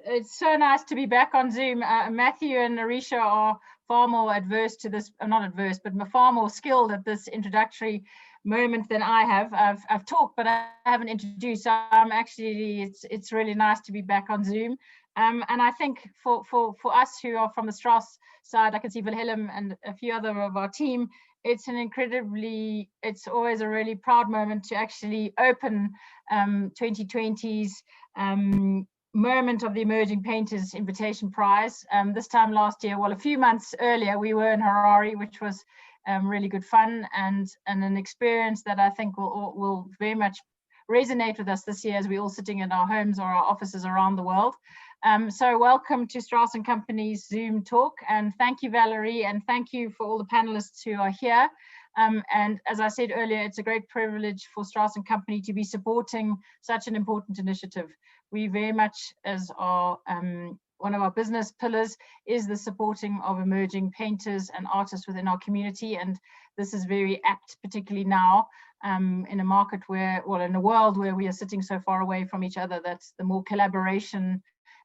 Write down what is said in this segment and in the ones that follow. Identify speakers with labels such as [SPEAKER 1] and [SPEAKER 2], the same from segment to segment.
[SPEAKER 1] it's so nice to be back on Zoom. Matthew and Arisha are far more adverse to this, not adverse, but far more skilled at this introductory moment than I have. I've talked, but I haven't introduced. So I'm actually, it's really nice to be back on Zoom. And I think for us who are from the Strauss side, I can see Wilhelm and a few other of our team, it's always a really proud moment to actually open 2020's moment of the Emerging Painters Invitation Prize. This time last year, well, a few months earlier, we were in Harare, which was really good fun and an experience that I think will very much resonate with us this year as we're all sitting in our homes or our offices around the world. So welcome to Strauss & Company's Zoom talk, and thank you, Valerie, and thank you for all the panelists who are here. And as I said earlier, it's a great privilege for Strauss & Company to be supporting such an important initiative. We very much, as our one of our business pillars, is the supporting of emerging painters and artists within our community, and this is very apt, particularly now in a market where, well, in a world where we are sitting so far away from each other, that the more collaboration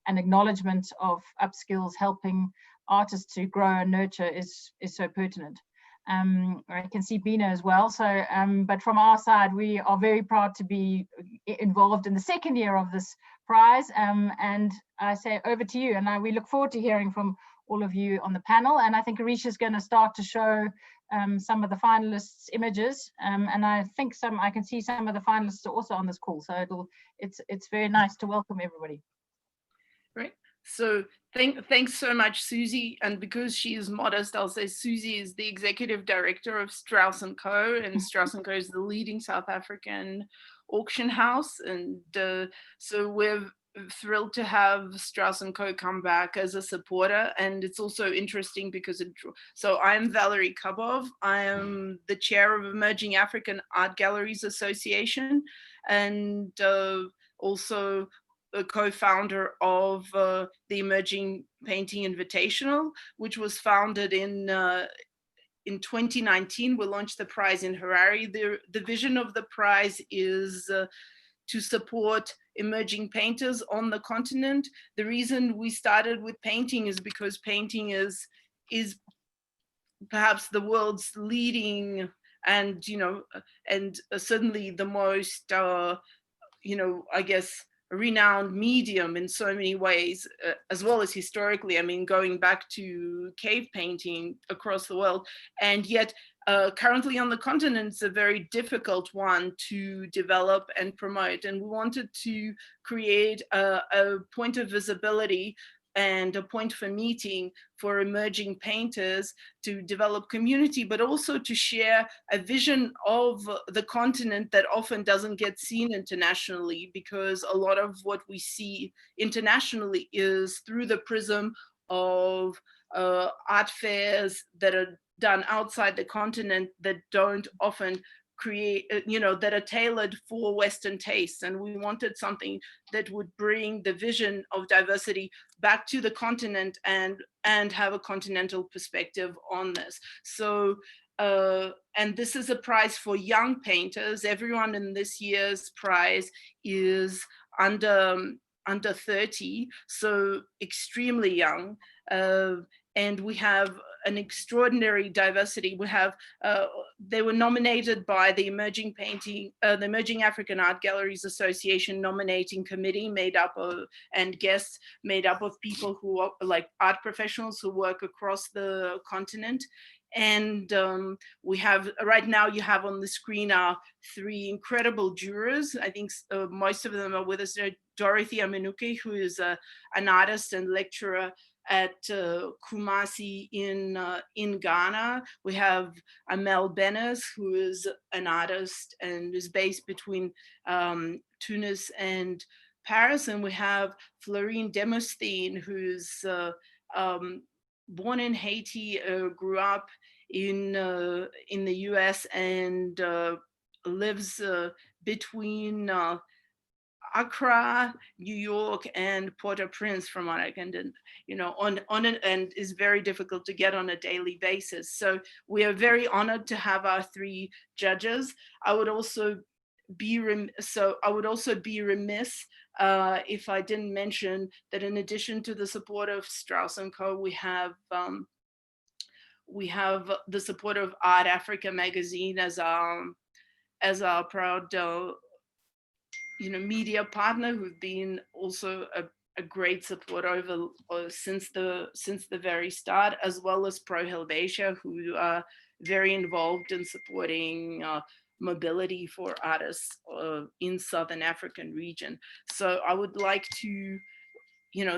[SPEAKER 1] and acknowledgement of upskills helping artists to grow and nurture is so pertinent. I can see Bina as well. So, but from our side, we are very proud to be involved in the second year of this prize. And I say over to you. And we look forward to hearing from all of you on the panel. And I think Arisha is going to start to show some of the finalists' images. And I think I can see some of the finalists are also on this call. So it's very nice to welcome everybody.
[SPEAKER 2] Right. So thanks so much, Susie. And because she is modest, I'll say Susie is the executive director of Strauss & Co. And Strauss & Co. is the leading South African auction house. And so we're thrilled to have Strauss & Co. come back as a supporter. And it's also interesting because so I'm Valerie Kabov. I am the chair of Emerging African Art Galleries Association, and also a co-founder of the Emerging Painting Invitational, which was founded in 2019. We launched the prize in Harare. The vision of the prize is to support emerging painters on the continent. The reason we started with painting is because painting is perhaps the world's leading and, and certainly the most, I guess, renowned medium in so many ways, as well as historically, I mean, going back to cave painting across the world. And yet currently on the continent, it's a very difficult one to develop and promote. And we wanted to create a point of visibility and a point for meeting for emerging painters to develop community, but also to share a vision of the continent that often doesn't get seen internationally, because a lot of what we see internationally is through the prism of art fairs that are done outside the continent that don't often create, that are tailored for Western tastes. And we wanted something that would bring the vision of diversity back to the continent and have a continental perspective on this. So, and this is a prize for young painters. Everyone in this year's prize is under 30, so extremely young. And we have an extraordinary diversity. We have, they were nominated by the Emerging African Art Galleries Association nominating committee made up of, and guests made up of people who are like art professionals who work across the continent. And we have, right now you have on the screen our 3 incredible jurors. I think most of them are with us. Dorothy Aminuke, who is an artist and lecturer at Kumasi in Ghana. We have Amel Benes, who is an artist and is based between Tunis and Paris. And we have Florine Demosthene, who's born in Haiti, grew up in the US and lives between Accra, New York, and Port-au-Prince, from what I can, and is very difficult to get on a daily basis. So we are very honored to have our 3 judges. I would also be remiss if I didn't mention that in addition to the support of Strauss & Co, we have the support of Art Africa magazine as our proud media partner, who've been also a great support since the very start, as well as Pro Helvetia, who are very involved in supporting mobility for artists in Southern African region. So I would like to,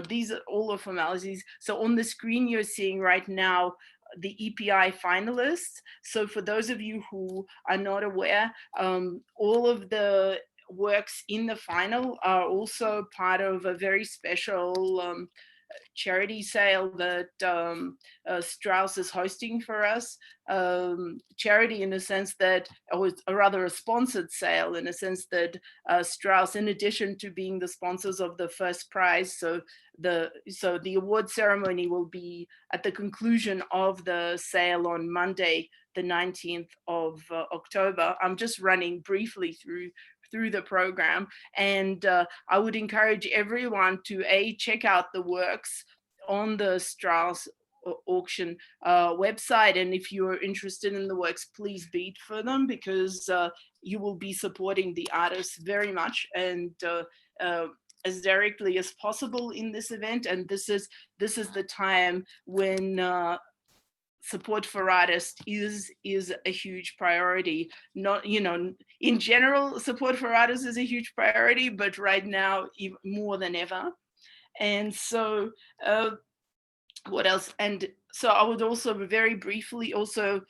[SPEAKER 2] these are all the formalities. So on the screen you're seeing right now the EPI finalists. So for those of you who are not aware, all of the works in the final are also part of a very special charity sale that Strauss is hosting for us. Charity in a sense that, or rather a sponsored sale in a sense that Strauss, in addition to being the sponsors of the first prize, so the award ceremony will be at the conclusion of the sale on Monday, the 19th of October. I'm just running briefly through the program, and I would encourage everyone to check out the works on the Strauss auction website, and if you're interested in the works, please bid for them, because you will be supporting the artists very much and as directly as possible in this event. And this is the time when support for artists is a huge priority. Not, in general, support for artists is a huge priority, but right now even more than ever. And so what else? And so I would also very briefly also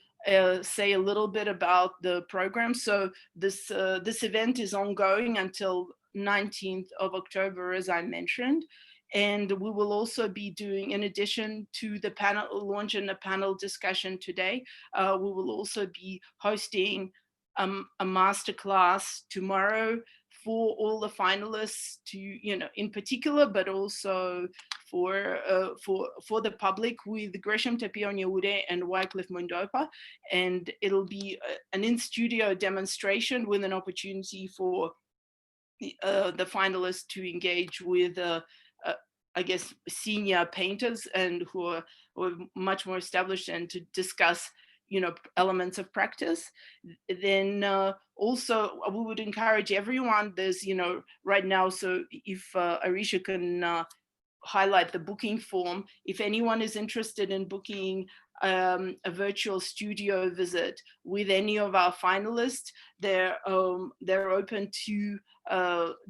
[SPEAKER 2] say a little bit about the program. So this event is ongoing until 19th of October, as I mentioned. And we will also be doing, in addition to the panel launch and the panel discussion today, we will also be hosting a masterclass tomorrow for all the finalists to, in particular, but also for the public, with Gresham Tepionyaude and Wycliffe Mundopa. And it'll be an in-studio demonstration with an opportunity for the finalists to engage with I guess, senior painters and who are much more established, and to discuss, elements of practice. Then also we would encourage everyone, there's, right now, so if Arisha can highlight the booking form, if anyone is interested in booking a virtual studio visit with any of our finalists, they're open to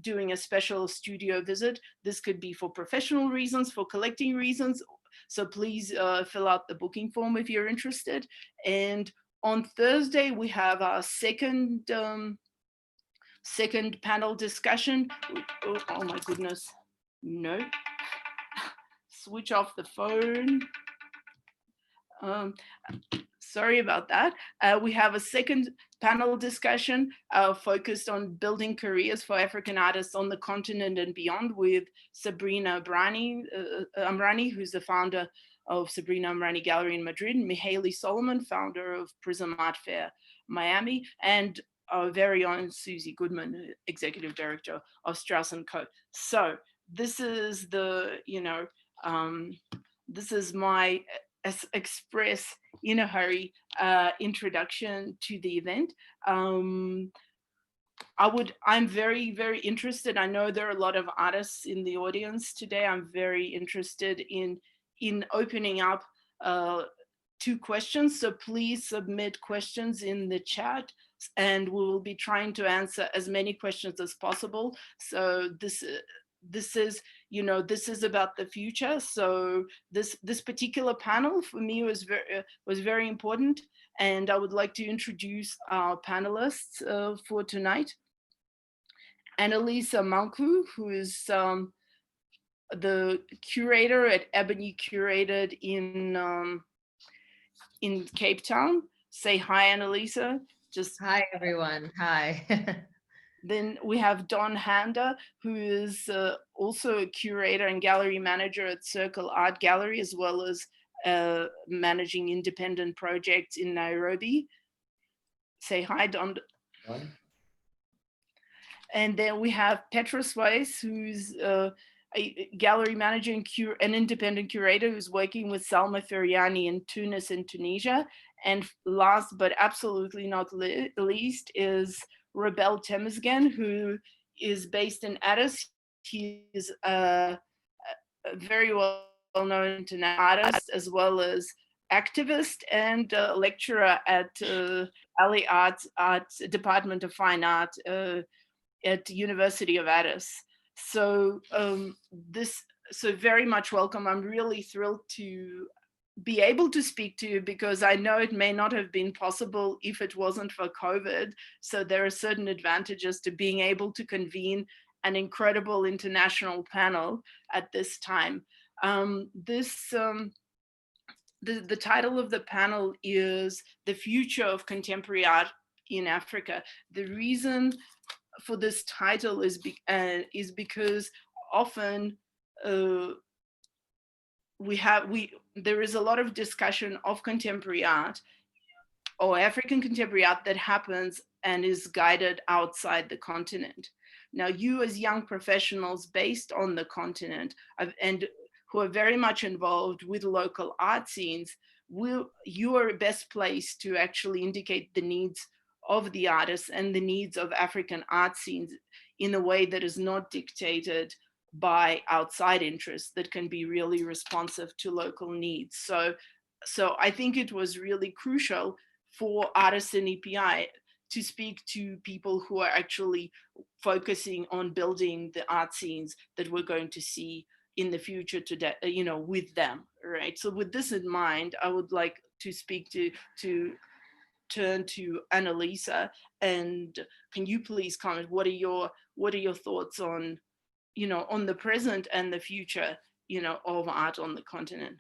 [SPEAKER 2] doing a special studio visit. This could be for professional reasons, for collecting reasons. So please fill out the booking form if you're interested. And on Thursday, we have our second panel discussion. Oh my goodness, no. Switch off the phone. Sorry about that. We have a second panel discussion focused on building careers for African artists on the continent and beyond, with Sabrina Amrani, who's the founder of Sabrina Amrani Gallery in Madrid, Mihaly Solomon, founder of Prism Art Fair Miami, and our very own Susie Goodman, executive director of Strauss & Co. So this is the, this is my express in a hurry introduction to the event. I'm very, very interested. I know there are a lot of artists in the audience today. I'm very interested in opening up to questions. So please submit questions in the chat, and we will be trying to answer as many questions as possible. So this is, this is about the future. So this particular panel for me was very important, and I would like to introduce our panelists for tonight. Anelisa Mangcu, who is the curator at Ebony Curated in Cape Town. Say hi, Anelisa. Just
[SPEAKER 3] hi, everyone. Hi.
[SPEAKER 2] Then we have Don Handa, who is also a curator and gallery manager at Circle Art Gallery, as well as managing independent projects in Nairobi. Say hi, Don. And then we have Petra Swais, who's a gallery manager and an independent curator who's working with Selma Feriani in Tunis and Tunisia. And last but absolutely not least is Robel Temesgen, who is based in Addis. He's a very well-known international artist, as well as activist and lecturer at Alle Art Department of Fine Art at University of Addis. So so very much welcome. I'm really thrilled to be able to speak to you, because I know it may not have been possible if it wasn't for COVID. So there are certain advantages to being able to convene an incredible international panel at this time. The title of the panel is The Future of Contemporary Art in Africa. The reason for this title is because often there is a lot of discussion of contemporary art or African contemporary art that happens and is guided outside the continent. Now, you as young professionals based on the continent and who are very much involved with local art scenes, you are best placed to actually indicate the needs of the artists and the needs of African art scenes in a way that is not dictated by outside interests, that can be really responsive to local needs. So I think it was really crucial for artists in EPI to speak to people who are actually focusing on building the art scenes that we're going to see in the future today, with them, right? So with this in mind, I would like to speak to turn to Anelisa, and can you please comment? What are your thoughts on, on the present and the future, of art on the continent?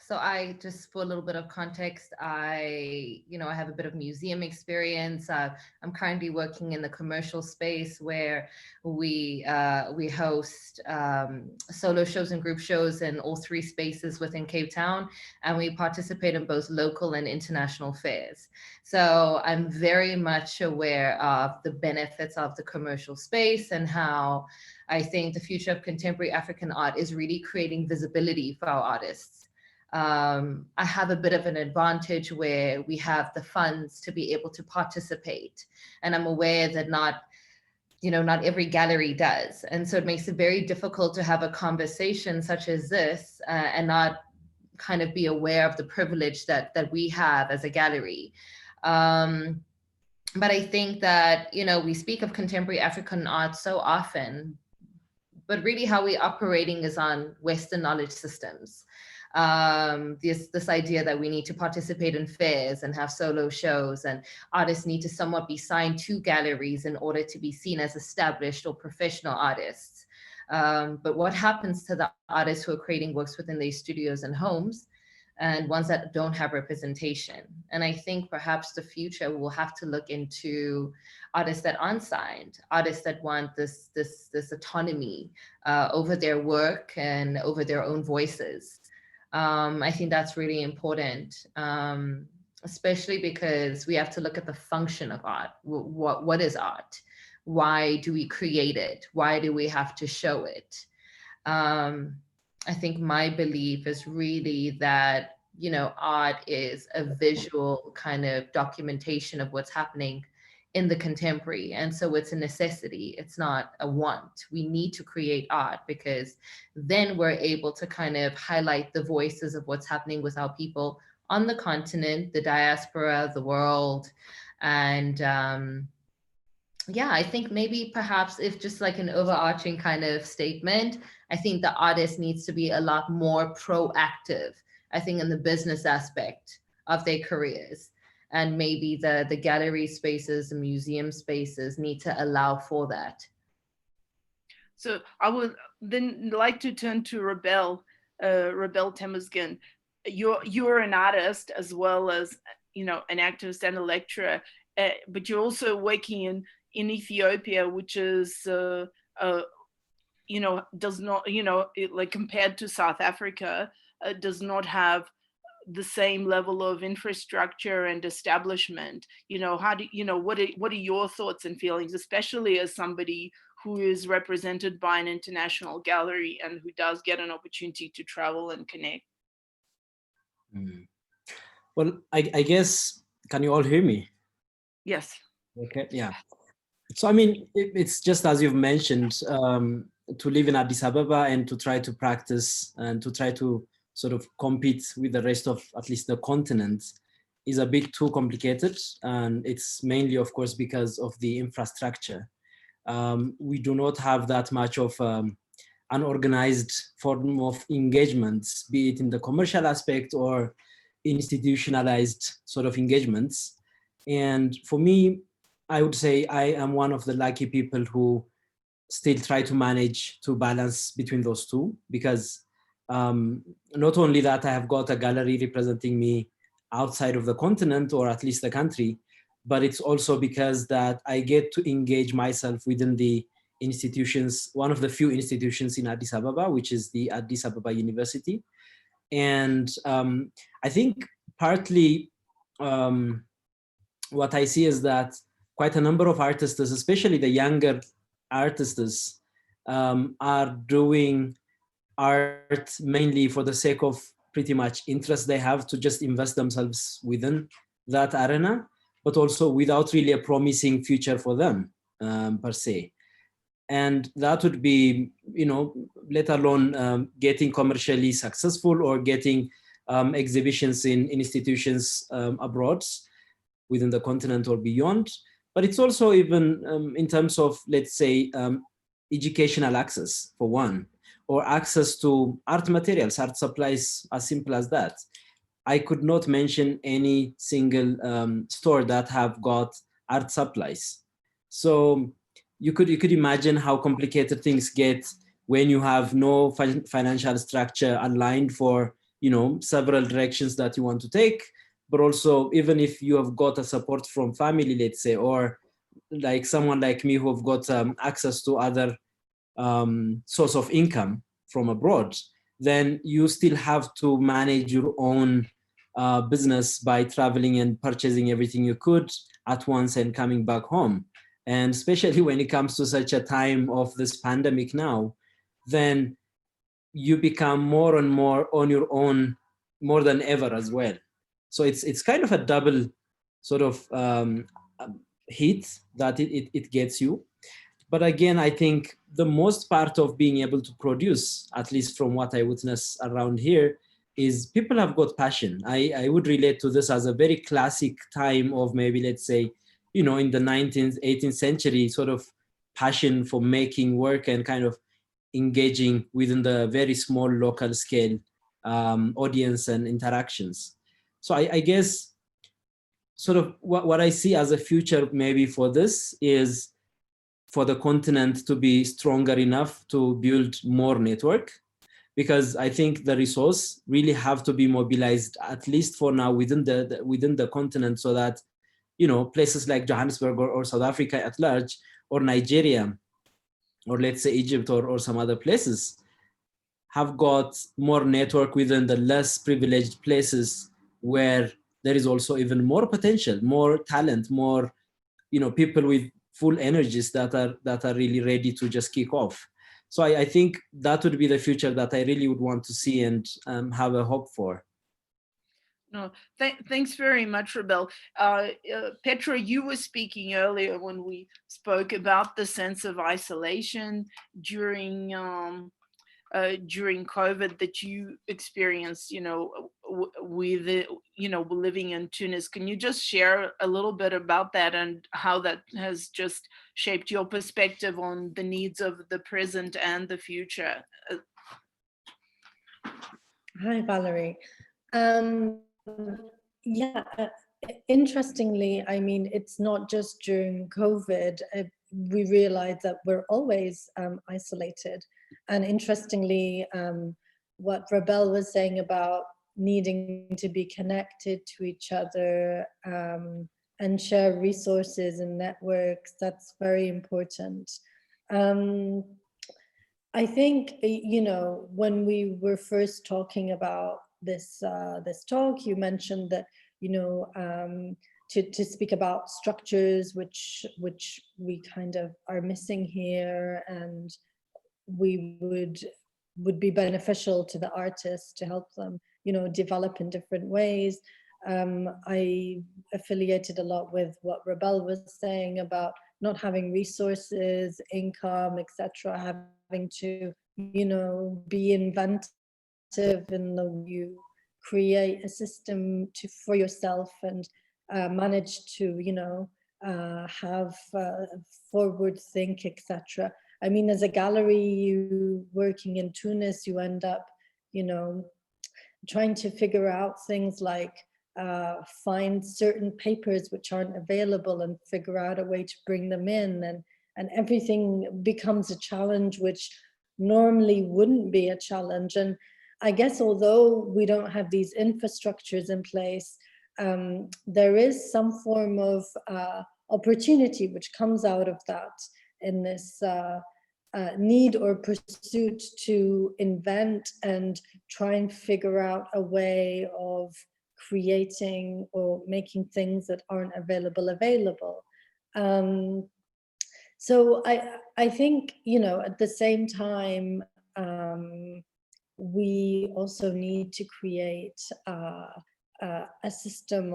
[SPEAKER 3] So I just, for a little bit of context, I have a bit of museum experience. I'm currently working in the commercial space where we host solo shows and group shows in all three spaces within Cape Town, and we participate in both local and international fairs. So I'm very much aware of the benefits of the commercial space and how I think the future of contemporary African art is really creating visibility for our artists. I have a bit of an advantage where we have the funds to be able to participate. And I'm aware that not every gallery does. And so it makes it very difficult to have a conversation such as this and not kind of be aware of the privilege that we have as a gallery. But I think that, we speak of contemporary African art so often, but really how we're operating is on Western knowledge systems. This idea that we need to participate in fairs and have solo shows, and artists need to somewhat be signed to galleries in order to be seen as established or professional artists. But what happens to the artists who are creating works within their studios and homes, and ones that don't have representation? And I think perhaps the future will have to look into artists that aren't signed, artists that want this autonomy over their work and over their own voices. I think that's really important, especially because we have to look at the function of art. What is art? Why do we create it? Why do we have to show it? I think my belief is really that, art is a visual kind of documentation of what's happening in the contemporary. And so it's a necessity. It's not a want. We need to create art because then we're able to kind of highlight the voices of what's happening with our people on the continent, the diaspora, the world. And I think maybe perhaps if just like an overarching kind of statement, I think the artist needs to be a lot more proactive, I think, in the business aspect of their careers. And maybe the gallery spaces, the museum spaces need to allow for that.
[SPEAKER 2] So I would then like to turn to Robel Temesgen. You're an artist as well as, an activist and a lecturer, but you're also working in Ethiopia, which is, does not, like compared to South Africa, does not have the same level of infrastructure and establishment. How do what are your thoughts and feelings, especially as somebody who is represented by an international gallery and who does get an opportunity to travel and connect?
[SPEAKER 4] Well, I guess, can you all hear me?
[SPEAKER 2] Yes.
[SPEAKER 4] Okay, yeah. So, I mean, it's just as you've mentioned, to live in Addis Ababa and to try to practice and to try to sort of compete with the rest of at least the continent is a bit too complicated. And it's mainly, of course, because of the infrastructure. We do not have that much of an organized form of engagements, be it in the commercial aspect or institutionalized sort of engagements. And for me, I would say I am one of the lucky people who still try to manage to balance between those two, because not only that I have got a gallery representing me outside of the continent or at least the country, but it's also because that I get to engage myself within the institutions, one of the few institutions in Addis Ababa, which is the Addis Ababa University. And I think partly what I see is that quite a number of artists, especially the younger artists, are doing art mainly for the sake of pretty much interest they have to just invest themselves within that arena, but also without really a promising future for them per se. And that would be, let alone getting commercially successful or getting exhibitions in institutions abroad within the continent or beyond. But it's also even in terms of, let's say, educational access, for one, or access to art materials, art supplies, as simple as that. I could not mention any single store that have got art supplies. So you could imagine how complicated things get when you have no financial structure aligned for several directions that you want to take. But also, even if you have got a support from family, let's say, or like someone like me who have got access to other source of income from abroad, then you still have to manage your own business by traveling and purchasing everything you could at once and coming back home. And especially when it comes to such a time of this pandemic now, then you become more and more on your own more than ever as well. So it's kind of a double sort of hit that it gets you. But again, I think the most part of being able to produce, at least from what I witness around here, is people have got passion. I would relate to this as a very classic time of maybe, let's say, in the 19th, 18th century, sort of passion for making work and kind of engaging within the very small local scale audience and interactions. So I guess sort of what I see as a future maybe for this is for the continent to be stronger enough to build more network, because I think the resource really have to be mobilized, at least for now, within the continent, so that places like Johannesburg or South Africa at large, or Nigeria, or let's say Egypt or some other places, have got more network within the less privileged places where there is also even more potential, more talent, more people with full energies that are really ready to just kick off. So I think that would be the future that I really would want to see and have a hope for.
[SPEAKER 2] No, thanks very much, Robel. Petra, you were speaking earlier when we spoke about the sense of isolation during COVID that you experienced, with living in Tunis. Can you just share a little bit about that and how that has just shaped your perspective on the needs of the present and the future?
[SPEAKER 5] Hi, Valerie. Yeah, interestingly, I mean, it's not just during COVID. We realized that we're always isolated. And interestingly, what Robel was saying about needing to be connected to each other and share resources and networks, that's very important. I think, when we were first talking about this talk. You mentioned that, you know, to speak about structures which we kind of are missing here, and we would be beneficial to the artists to help them, you know, develop in different ways. I affiliated a lot with what Robel was saying about not having resources, income, etc., having to, you know, be inventive in the way you create a system for yourself, and manage to, you know, have forward think, etc. I mean, as a gallery, you working in Tunis, you end up, you know, trying to figure out things like find certain papers which aren't available and figure out a way to bring them in, and everything becomes a challenge which normally wouldn't be a challenge. And I guess although we don't have these infrastructures in place, there is some form of opportunity which comes out of that, in this need or pursuit to invent and try and figure out a way of creating or making things that aren't available. So I think, you know, at the same time, we also need to create a system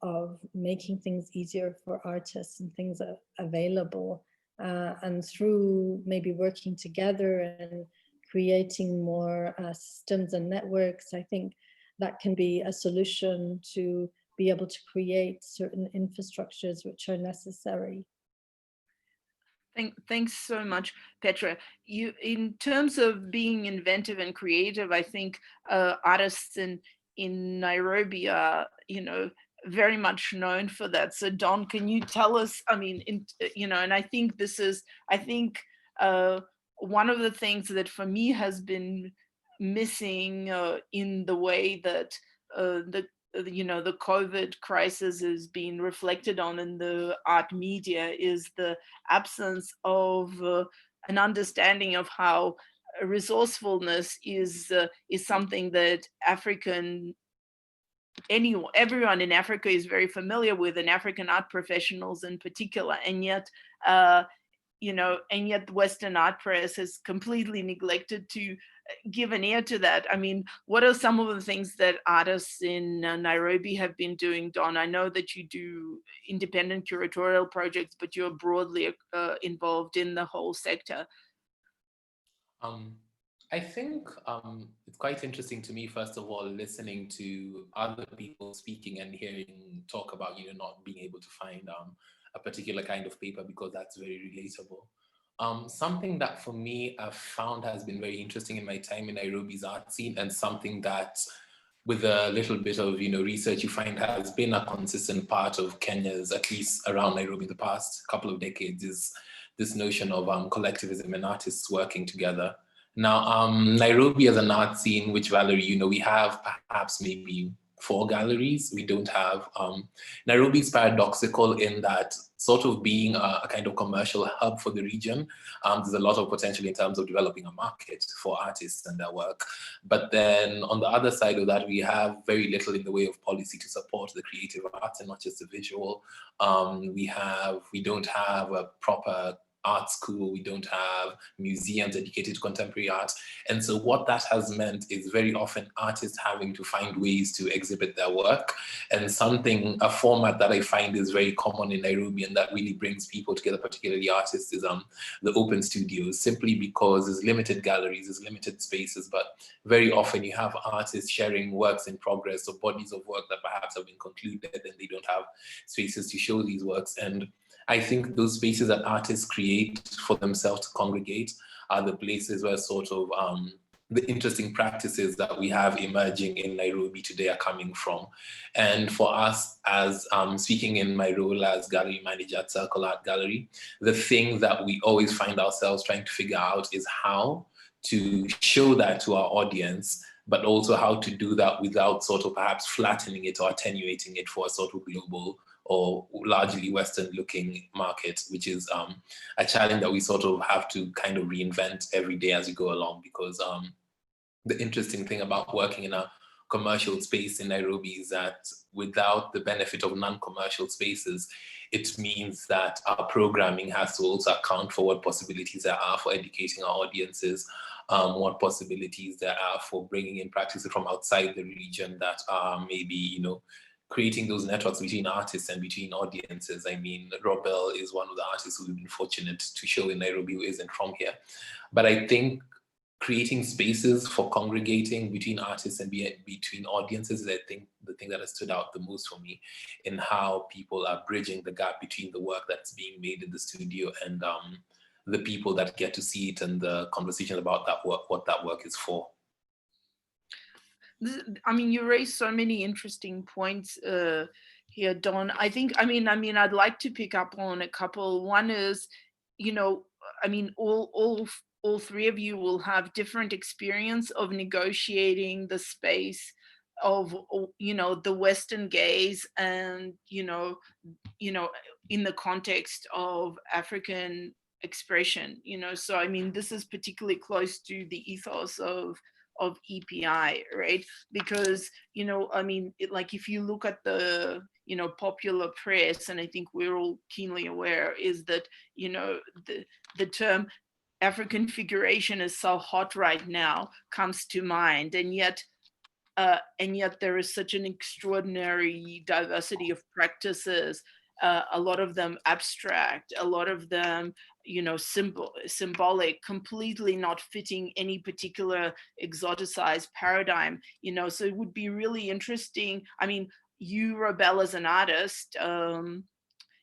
[SPEAKER 5] of making things easier for artists and things available, and through maybe working together and creating more systems and networks, I think that can be a solution to be able to create certain infrastructures which are necessary.
[SPEAKER 2] Thanks so much, Petra. You, in terms of being inventive and creative, I think artists in Nairobi are, you know, very much known for that. So Don, can you tell us, I mean, you know, and I think this is, I think one of the things that for me has been missing in the way that you know, the COVID crisis is being reflected on in the art media is the absence of an understanding of how resourcefulness is something that everyone in Africa is very familiar with, and African art professionals in particular, and yet you know, and yet the Western art press has completely neglected to give an ear to that. I mean, what are some of the things that artists in Nairobi have been doing, Don? I know that you do independent curatorial projects, but you're broadly involved in the whole sector.
[SPEAKER 6] I think it's quite interesting to me, first of all, listening to other people speaking and hearing talk about, you know, not being able to find a particular kind of paper, because that's very relatable. Something that for me I've found has been very interesting in my time in Nairobi's art scene, and something that with a little bit of, you know, research you find has been a consistent part of Kenya's, at least around Nairobi, the past couple of decades, is this notion of collectivism and artists working together. Now, Nairobi as an art scene, which Valerie, you know, we have perhaps maybe 4 galleries. We don't have, Nairobi is paradoxical in that, sort of being a kind of commercial hub for the region, there's a lot of potential in terms of developing a market for artists and their work. But then on the other side of that, we have very little in the way of policy to support the creative arts and not just the visual. We don't have a proper art school, we don't have museums dedicated to contemporary art. And so what that has meant is very often artists having to find ways to exhibit their work. And a format that I find is very common in Nairobi and that really brings people together, particularly artists, is the open studios, simply because there's limited galleries, there's limited spaces, but very often you have artists sharing works in progress or bodies of work that perhaps have been concluded and they don't have spaces to show these works. And I think those spaces that artists create for themselves to congregate are the places where sort of the interesting practices that we have emerging in Nairobi today are coming from. And for us, as speaking in my role as gallery manager at Circle Art Gallery, the thing that we always find ourselves trying to figure out is how to show that to our audience, but also how to do that without sort of perhaps flattening it or attenuating it for a sort of global or largely Western looking market, which is a challenge that we sort of have to kind of reinvent every day as we go along, because the interesting thing about working in a commercial space in Nairobi is that without the benefit of non-commercial spaces, it means that our programming has to also account for what possibilities there are for educating our audiences, what possibilities there are for bringing in practices from outside the region that are maybe, you know, creating those networks between artists and between audiences. I mean, Robel is one of the artists who we've been fortunate to show in Nairobi who isn't from here. But I think creating spaces for congregating between artists and between audiences is, I think, the thing that has stood out the most for me in how people are bridging the gap between the work that's being made in the studio and the people that get to see it and the conversation about that work, what that work is for.
[SPEAKER 2] I mean, you raised so many interesting points here, Don. I think, I mean, I'd like to pick up on a couple. One is, you know, I mean, all three of you will have different experience of negotiating the space of, you know, the Western gaze and, you know, in the context of African expression, you know. So, I mean, this is particularly close to the ethos of EPI, right? Because, you know, I mean, like if you look at the, you know, popular press, and I think we're all keenly aware, is that, you know, the term African figuration is so hot right now comes to mind, and yet there is such an extraordinary diversity of practices, a lot of them abstract, a lot of them, you know, symbolic, completely not fitting any particular exoticized paradigm, you know. So it would be really interesting. I mean, you, Robel, as an artist,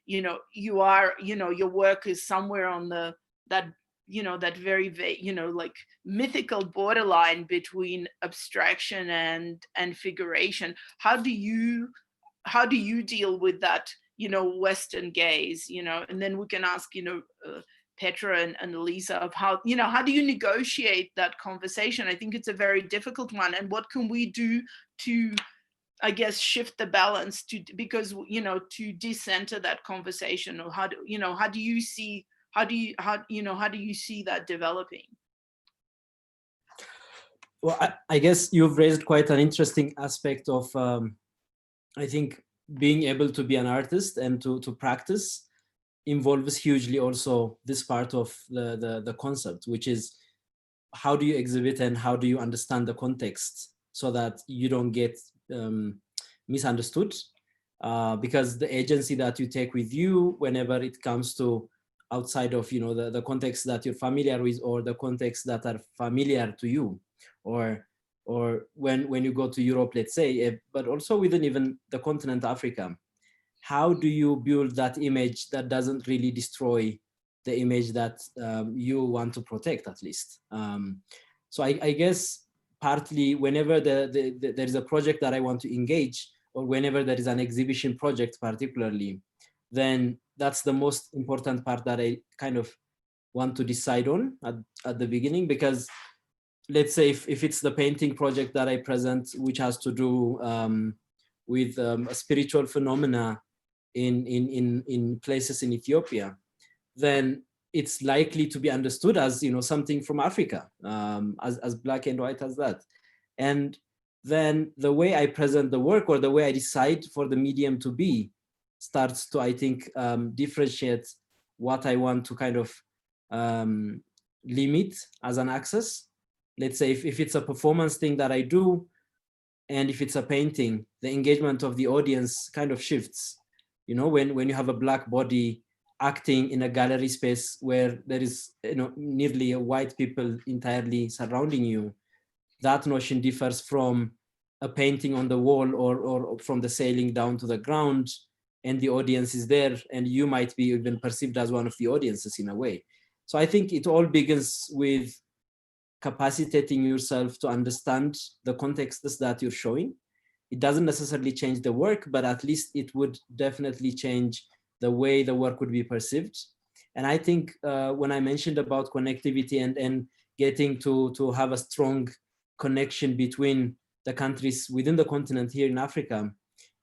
[SPEAKER 2] you know, you are, you know, your work is somewhere on that you know, that very, you know, like mythical borderline between abstraction and figuration. How do you deal with that, you know, Western gaze, you know? And then we can ask, you know, Petra and Anelisa of how, you know, how do you negotiate that conversation? I think it's a very difficult one. And what can we do to, I guess, shift the balance to, because, you know, to decenter that conversation? Or how do you see that developing?
[SPEAKER 4] Well, I guess you've raised quite an interesting aspect of, I think, being able to be an artist and to practice involves hugely also this part of the concept, which is how do you exhibit and how do you understand the context so that you don't get misunderstood, because the agency that you take with you whenever it comes to outside of, you know, the context that you're familiar with or the context that are familiar to you, or when you go to Europe, let's say, but also within even the continent Africa, how do you build that image that doesn't really destroy the image that you want to protect, at least? So I guess partly whenever there is a project that I want to engage, or whenever there is an exhibition project particularly, then that's the most important part that I kind of want to decide on at the beginning. Because let's say if it's the painting project that I present, which has to do with a spiritual phenomena in places in Ethiopia, then it's likely to be understood as, you know, something from Africa, as black and white as that. And then the way I present the work, or the way I decide for the medium to be, starts to, I think, differentiate what I want to kind of limit as an access. Let's say if it's a performance thing that I do, and if it's a painting, the engagement of the audience kind of shifts. You know, when you have a black body acting in a gallery space where there is, you know, nearly white people entirely surrounding you, that notion differs from a painting on the wall or from the ceiling down to the ground, and the audience is there, and you might be even perceived as one of the audiences in a way. So I think it all begins with capacitating yourself to understand the contexts that you're showing. It doesn't necessarily change the work, but at least it would definitely change the way the work would be perceived. And I think when I mentioned about connectivity and getting to have a strong connection between the countries within the continent here in Africa,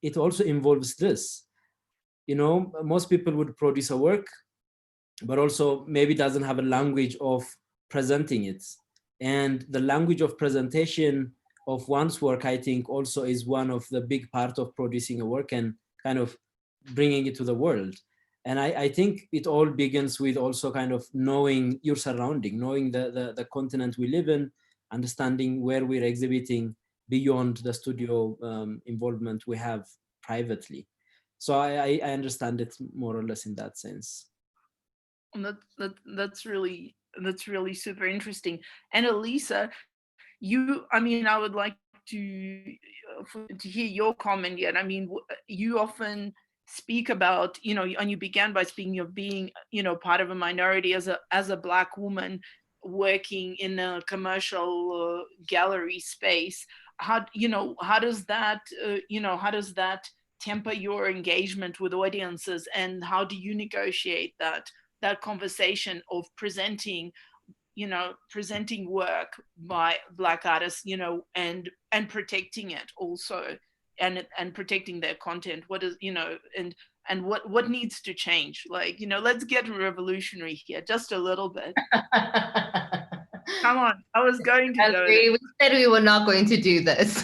[SPEAKER 4] it also involves this. You know, most people would produce a work, but also maybe doesn't have a language of presenting it. And the language of presentation of one's work, I think also is one of the big part of producing a work and kind of bringing it to the world. And I think it all begins with also kind of knowing your surrounding, knowing the continent we live in, understanding where we're exhibiting beyond the studio involvement we have privately. So I understand it more or less in that sense.
[SPEAKER 2] That's really super interesting. And Anelisa, I mean, I would like to hear your comment yet. I mean, you often speak about, you know, and you began by speaking of being, you know, part of a minority as a Black woman working in a commercial gallery space. How does that temper your engagement with audiences, and how do you negotiate that conversation of presenting work by Black artists, you know, and protecting it also, and protecting their content? What is, you know, and what needs to change? Like, you know, let's get revolutionary here just a little bit. Come on, I was going to go there.
[SPEAKER 3] We said we were not going to do this.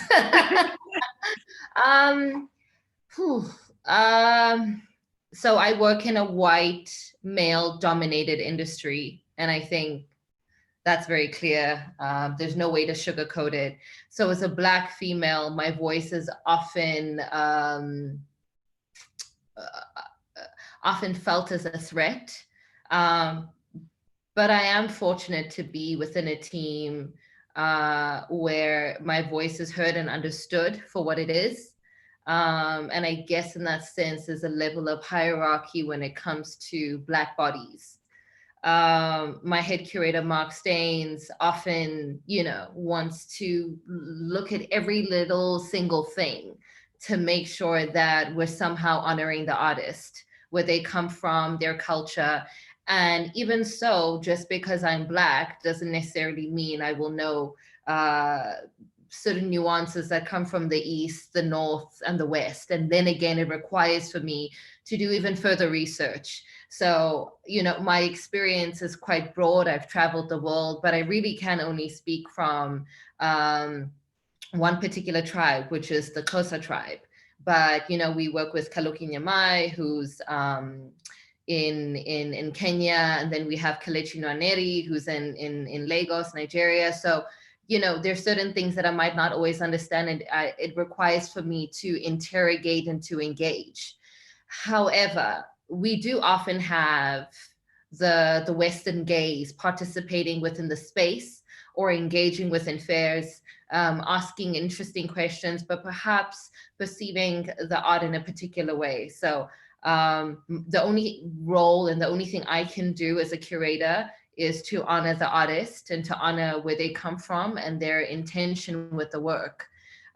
[SPEAKER 3] So I work in a white, male-dominated industry, and I think that's very clear. There's no way to sugarcoat it. So as a Black female, my voice is often felt as a threat. But I am fortunate to be within a team where my voice is heard and understood for what it is. And I guess in that sense, there's a level of hierarchy when it comes to Black bodies. My head curator, Mark Staines, often, you know, wants to look at every little single thing to make sure that we're somehow honoring the artist, where they come from, their culture. And even so, just because I'm Black doesn't necessarily mean I will know certain nuances that come from the East, the North, and the West. And then again, it requires for me to do even further research. So, you know, my experience is quite broad. I've traveled the world, but I really can only speak from one particular tribe, which is the Xhosa tribe. But, you know, we work with Kaluki Nyamai, who's in Kenya, and then we have Kelechi Nwaneri, who's in Lagos, Nigeria. So, you know, there's certain things that I might not always understand, and it requires for me to interrogate and to engage. However, we do often have the Western gaze participating within the space or engaging within fairs, asking interesting questions, but perhaps perceiving the art in a particular way. So the only role and the only thing I can do as a curator is to honor the artist and to honor where they come from and their intention with the work.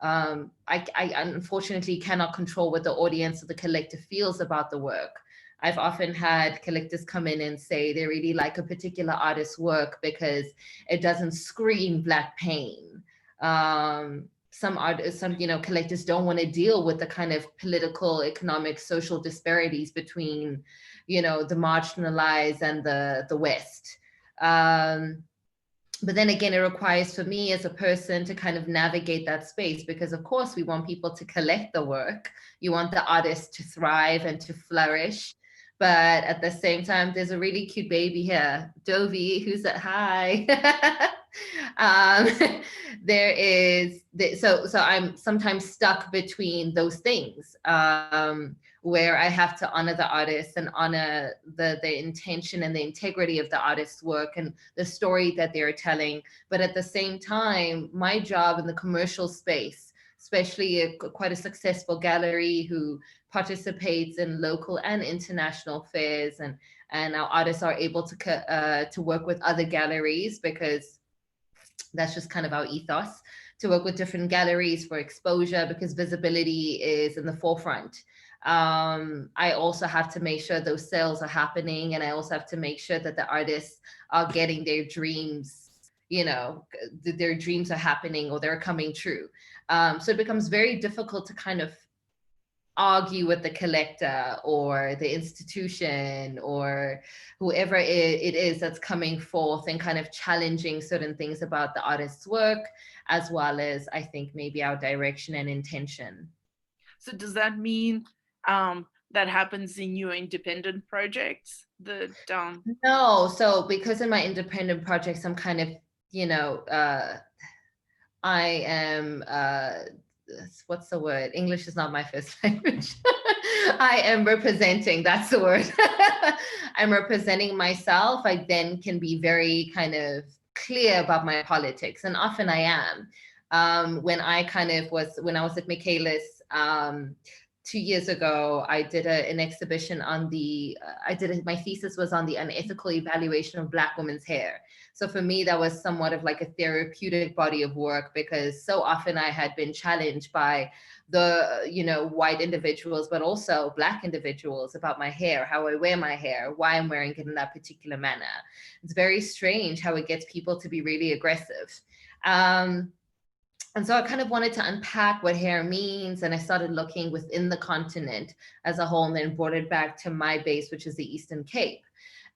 [SPEAKER 3] I unfortunately cannot control what the audience or the collective feels about the work. I've often had collectors come in and say they really like a particular artist's work because it doesn't scream Black pain. Some artists, collectors don't want to deal with the kind of political, economic, social disparities between, the marginalized and the West. But then again, it requires for me as a person to kind of navigate that space, because of course we want people to collect the work. You want the artist to thrive and to flourish. But at the same time, there's a really cute baby here, Dovey, who's at hi. So I'm sometimes stuck between those things, where I have to honor the artist and honor the intention and the integrity of the artist's work and the story that they're telling. But at the same time, my job in the commercial space, especially quite a successful gallery who participates in local and international fairs, and our artists are able to work with other galleries, because that's just kind of our ethos, to work with different galleries for exposure, because visibility is in the forefront. I also have to make sure those sales are happening, and I also have to make sure that the artists are getting their dreams, their dreams are happening or they're coming true. So it becomes very difficult to kind of argue with the collector or the institution or whoever it is that's coming forth and kind of challenging certain things about the artist's work, as well as I think maybe our direction and intention.
[SPEAKER 2] So does that mean that happens in your independent projects?
[SPEAKER 3] No, so because in my independent projects, I'm kind of, I am, what's the word? English is not my first language. I am representing, that's the word. I'm representing myself. I then can be very kind of clear about my politics, and often I am. When I was at Michaelis 2 years ago, I did an exhibition on my thesis was on the unethical evaluation of Black women's hair. So for me, that was somewhat of like a therapeutic body of work, because so often I had been challenged by the, white individuals, but also Black individuals about my hair, how I wear my hair, why I'm wearing it in that particular manner. It's very strange how it gets people to be really aggressive. And so I kind of wanted to unpack what hair means, and I started looking within the continent as a whole, and then brought it back to my base, which is the Eastern Cape.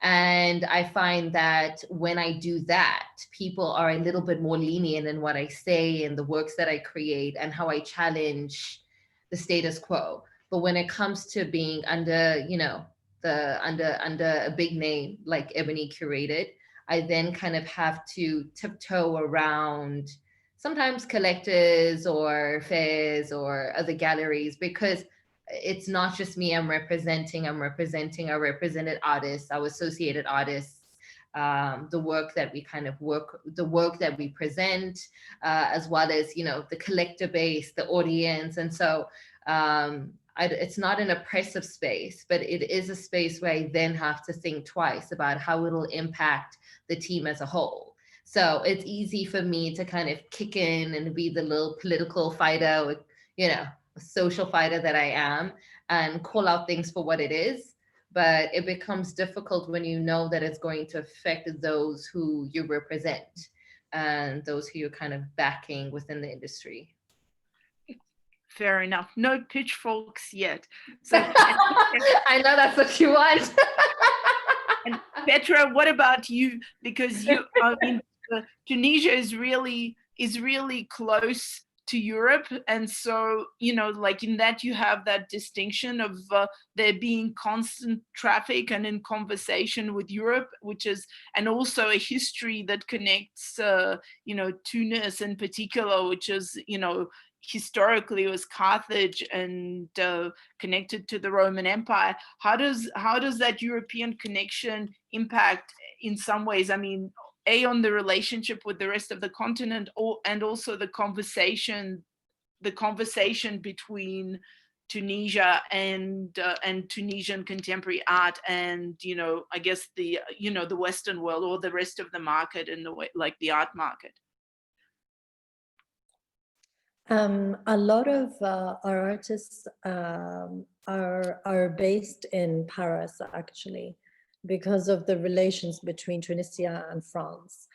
[SPEAKER 3] And I find that when I do that, people are a little bit more lenient in what I say and the works that I create and how I challenge the status quo. But when it comes to being under, under a big name like Ebony Curated, I then kind of have to tiptoe around sometimes collectors or fairs or other galleries, because it's not just me I'm representing our represented artists, our associated artists, the work that we present, as well as, the collector base, the audience. And so it's not an oppressive space, but it is a space where I then have to think twice about how it'll impact the team as a whole. So it's easy for me to kind of kick in and be the little political fighter, a social fighter that I am, and call out things for what it is. But it becomes difficult when you know that it's going to affect those who you represent and those who you're kind of backing within the industry.
[SPEAKER 2] Fair enough. No pitchforks yet. So
[SPEAKER 3] I know that's what you want.
[SPEAKER 2] And Petra, what about you? Because Tunisia is really close to Europe, and so like in that you have that distinction of there being constant traffic and in conversation with Europe, and also a history that connects Tunis in particular, which is historically was Carthage and connected to the Roman Empire. How does that European connection impact in some ways? I mean, on the relationship with the rest of the continent, and also the conversation between Tunisia and Tunisian contemporary art, and I guess the the Western world or the rest of the market, in the way like the art market.
[SPEAKER 5] A lot of our artists are based in Paris, actually, because of the relations between Tunisia and France.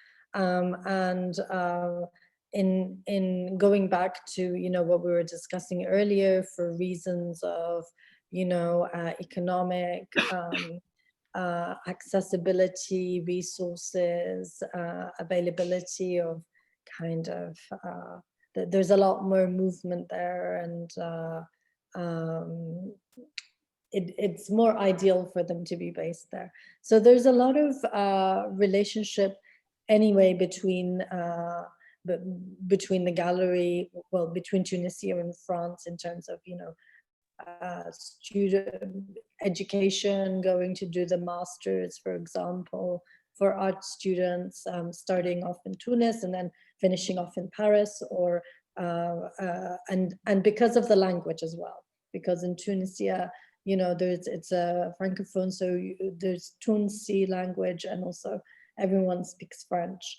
[SPEAKER 5] In going back to what we were discussing earlier, for reasons of economic accessibility, resources, availability of kind of there's a lot more movement there, and it's more ideal for them to be based there. So there's a lot of relationship anyway between the gallery, well, between Tunisia and France, in terms of student education, going to do the masters, for example, for art students, starting off in Tunis and then finishing off in Paris, or and because of the language as well, because in Tunisia, it's a francophone, so there's Tunisi language, and also everyone speaks French.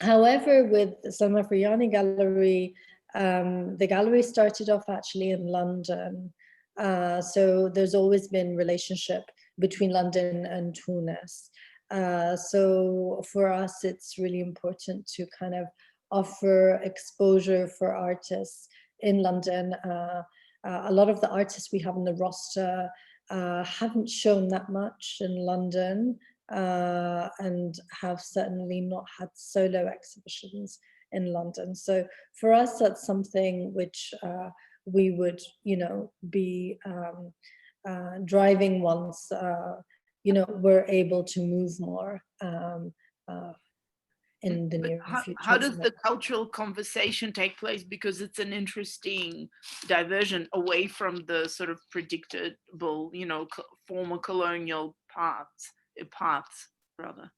[SPEAKER 5] However, with the Selma Feriani Gallery, the gallery started off actually in London, so there's always been relationship between London and Tunis. So for us, it's really important to kind of offer exposure for artists in London, a lot of the artists we have on the roster haven't shown that much in London, and have certainly not had solo exhibitions in London. So for us, that's something which we would, be driving once, we're able to move more in the near future.
[SPEAKER 2] How does the cultural conversation take place? Because it's an interesting diversion away from the sort of predictable, former colonial paths rather.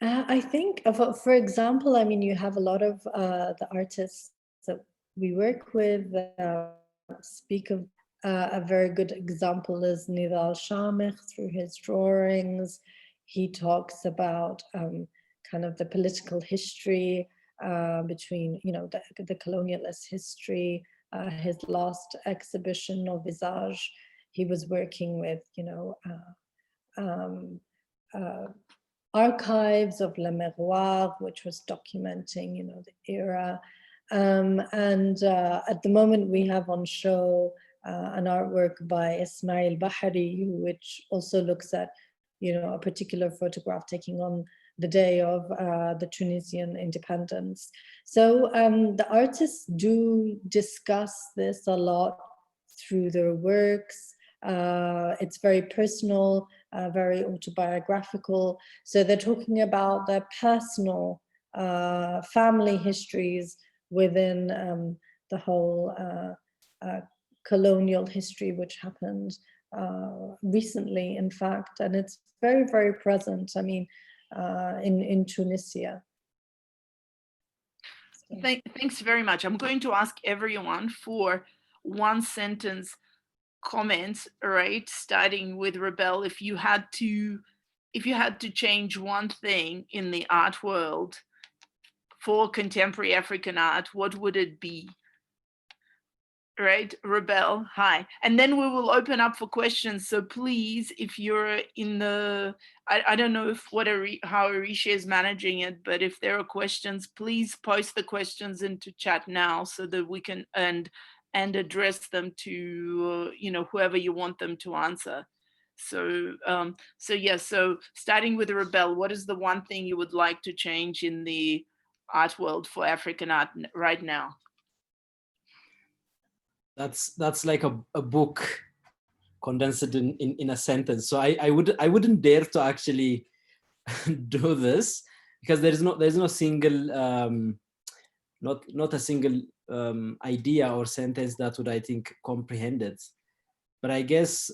[SPEAKER 5] I think, for example, I mean, you have a lot of the artists that we work with speak of a very good example is Nidal Shamikh through his drawings. He talks about kind of the political history between, the colonialist history. His last exhibition of Visage, he was working with, archives of Le Miroir, which was documenting, the era. And at the moment we have on show an artwork by Ismail Bahari, which also looks at, a particular photograph taking on the day of the Tunisian independence. So the artists do discuss this a lot through their works. It's very personal, very autobiographical. So they're talking about their personal family histories within the whole colonial history, which happened recently, in fact, and it's very, very present. I mean, in Tunisia.
[SPEAKER 2] Thanks very much. I'm going to ask everyone for one sentence comments, right? Starting with Robel, if you had to change one thing in the art world for contemporary African art, what would it be? Right, Robel, hi. And then we will open up for questions. So please, if you're in the, I don't know how Arisha is managing it, but if there are questions, please post the questions into chat now so that we can and address them to whoever you want them to answer. So so starting with Robel, what is the one thing you would like to change in the art world for African art right now?
[SPEAKER 4] That's like a book condensed in a sentence. So I wouldn't dare to actually do this, because there's no single not a single idea or sentence that would, I think, comprehend it. But I guess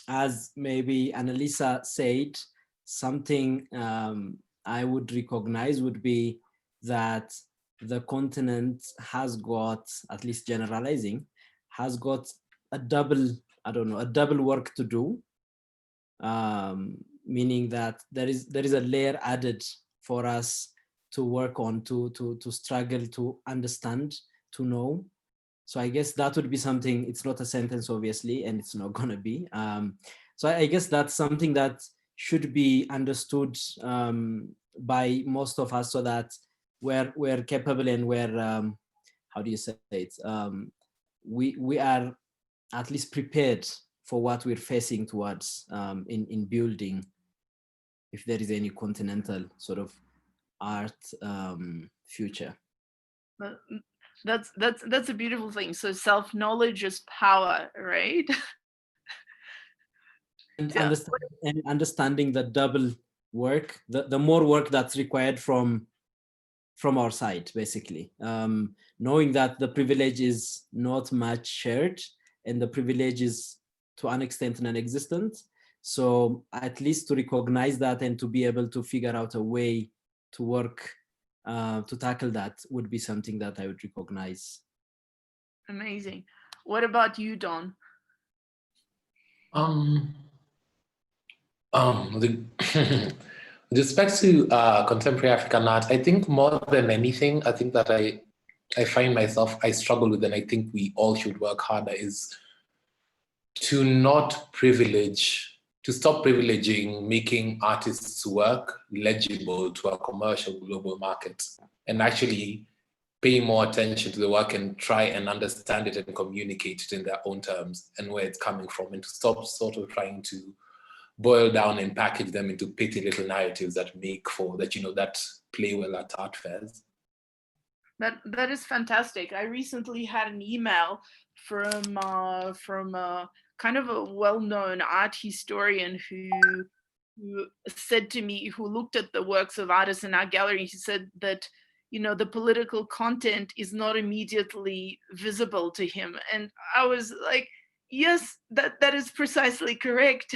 [SPEAKER 4] as maybe Anelisa said, something I would recognize would be that the continent has got, at least generalizing, has got a double work to do, meaning that there is a layer added for us to work on, to struggle to understand, to know. So I guess that would be something. It's not a sentence, obviously, and it's not gonna be. So I guess that's something that should be understood by most of us, so that we're capable and we're how do you say it? We are at least prepared for what we're facing towards in building, if there is any continental sort of art future.
[SPEAKER 2] That's a beautiful thing. So self-knowledge is power, right?
[SPEAKER 4] And understanding the double work, the more work that's required from our side, basically. Knowing that the privilege is not much shared, and the privilege is to an extent non-existent. So at least to recognize that and to be able to figure out a way to work to tackle that would be something that I would recognize.
[SPEAKER 2] Amazing. What about you, Don?
[SPEAKER 6] With respect to contemporary African art, I think more than anything, I think that I find myself, I struggle with, and I think we all should work harder, is to stop privileging making artists' work legible to a commercial global market, and actually pay more attention to the work and try and understand it and communicate it in their own terms and where it's coming from, and to stop sort of trying to boil down and package them into petty little narratives that make for that, that play well at art fairs.
[SPEAKER 2] That is fantastic. I recently had an email from kind of a well-known art historian who said to me, who looked at the works of artists in our gallery, he said that, the political content is not immediately visible to him. And I was like, yes, that is precisely correct.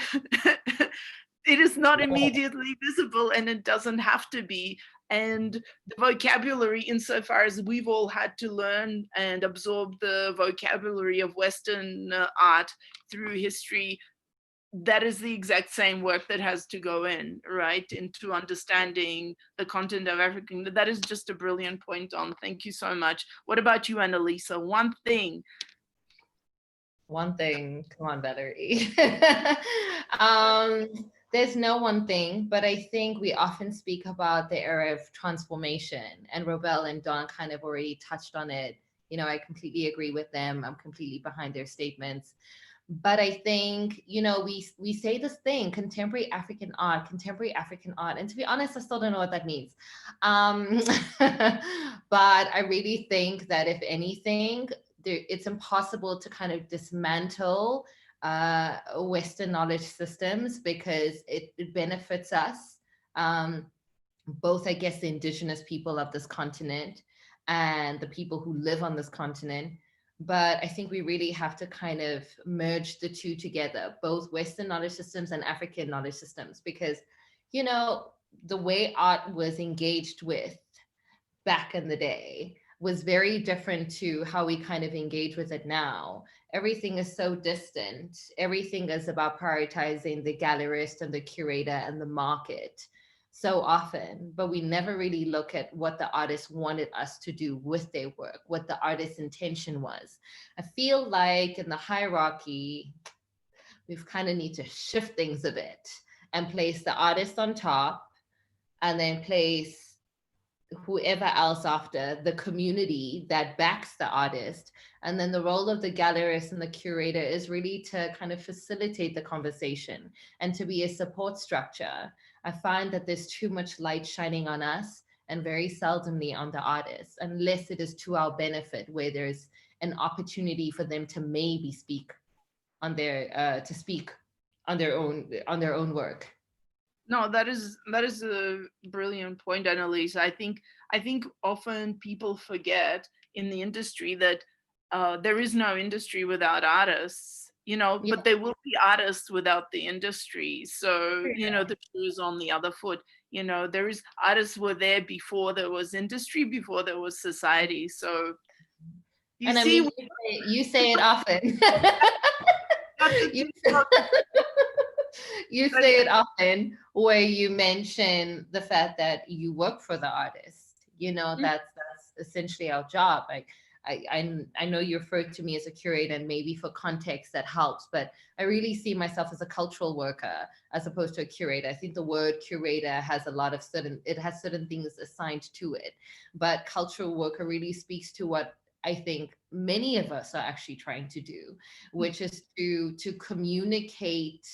[SPEAKER 2] It is not immediately visible, and it doesn't have to be. And the vocabulary, insofar as we've all had to learn and absorb the vocabulary of Western art through history, that is the exact same work that has to go in, right, into understanding the content of African. That is just a brilliant point on. Thank you so much. What about you, Anelisa? One thing.
[SPEAKER 3] Come on, Valerie. There's no one thing, but I think we often speak about the era of transformation, and Robel and Don kind of already touched on it. I completely agree with them. I'm completely behind their statements. But I think, we say this thing, contemporary African art. And to be honest, I still don't know what that means. But I really think that if anything, it's impossible to kind of dismantle Western knowledge systems, because it benefits us, both, I guess, the indigenous people of this continent and the people who live on this continent. But I think we really have to kind of merge the two together, both Western knowledge systems and African knowledge systems, because, the way art was engaged with back in the day was very different to how we kind of engage with it now. Everything is so distant. Everything is about prioritizing the gallerist and the curator and the market so often, but we never really look at what the artist wanted us to do with their work, what the artist's intention was. I feel like in the hierarchy, we've kind of need to shift things a bit and place the artist on top, and then place whoever else after, the community that backs the artist. And then the role of the gallerist and the curator is really to kind of facilitate the conversation and to be a support structure. I find that there's too much light shining on us and very seldomly on the artists, unless it is to our benefit, where there's an opportunity for them to maybe speak on their own work.
[SPEAKER 2] No, that is a brilliant point, Annalise. I think often people forget in the industry that there is no industry without artists,
[SPEAKER 3] Yeah.
[SPEAKER 2] but there will be artists without the industry. So, the shoe is on the other foot. There is artists were there before there was industry, before there was society. So you
[SPEAKER 3] say it often. You say it often, where you mention the fact that you work for the artist. That's essentially our job. I know you refer to me as a curator, and maybe for context that helps, but I really see myself as a cultural worker as opposed to a curator. I think the word curator has certain things assigned to it, but cultural worker really speaks to what I think many of us are actually trying to do, which is to communicate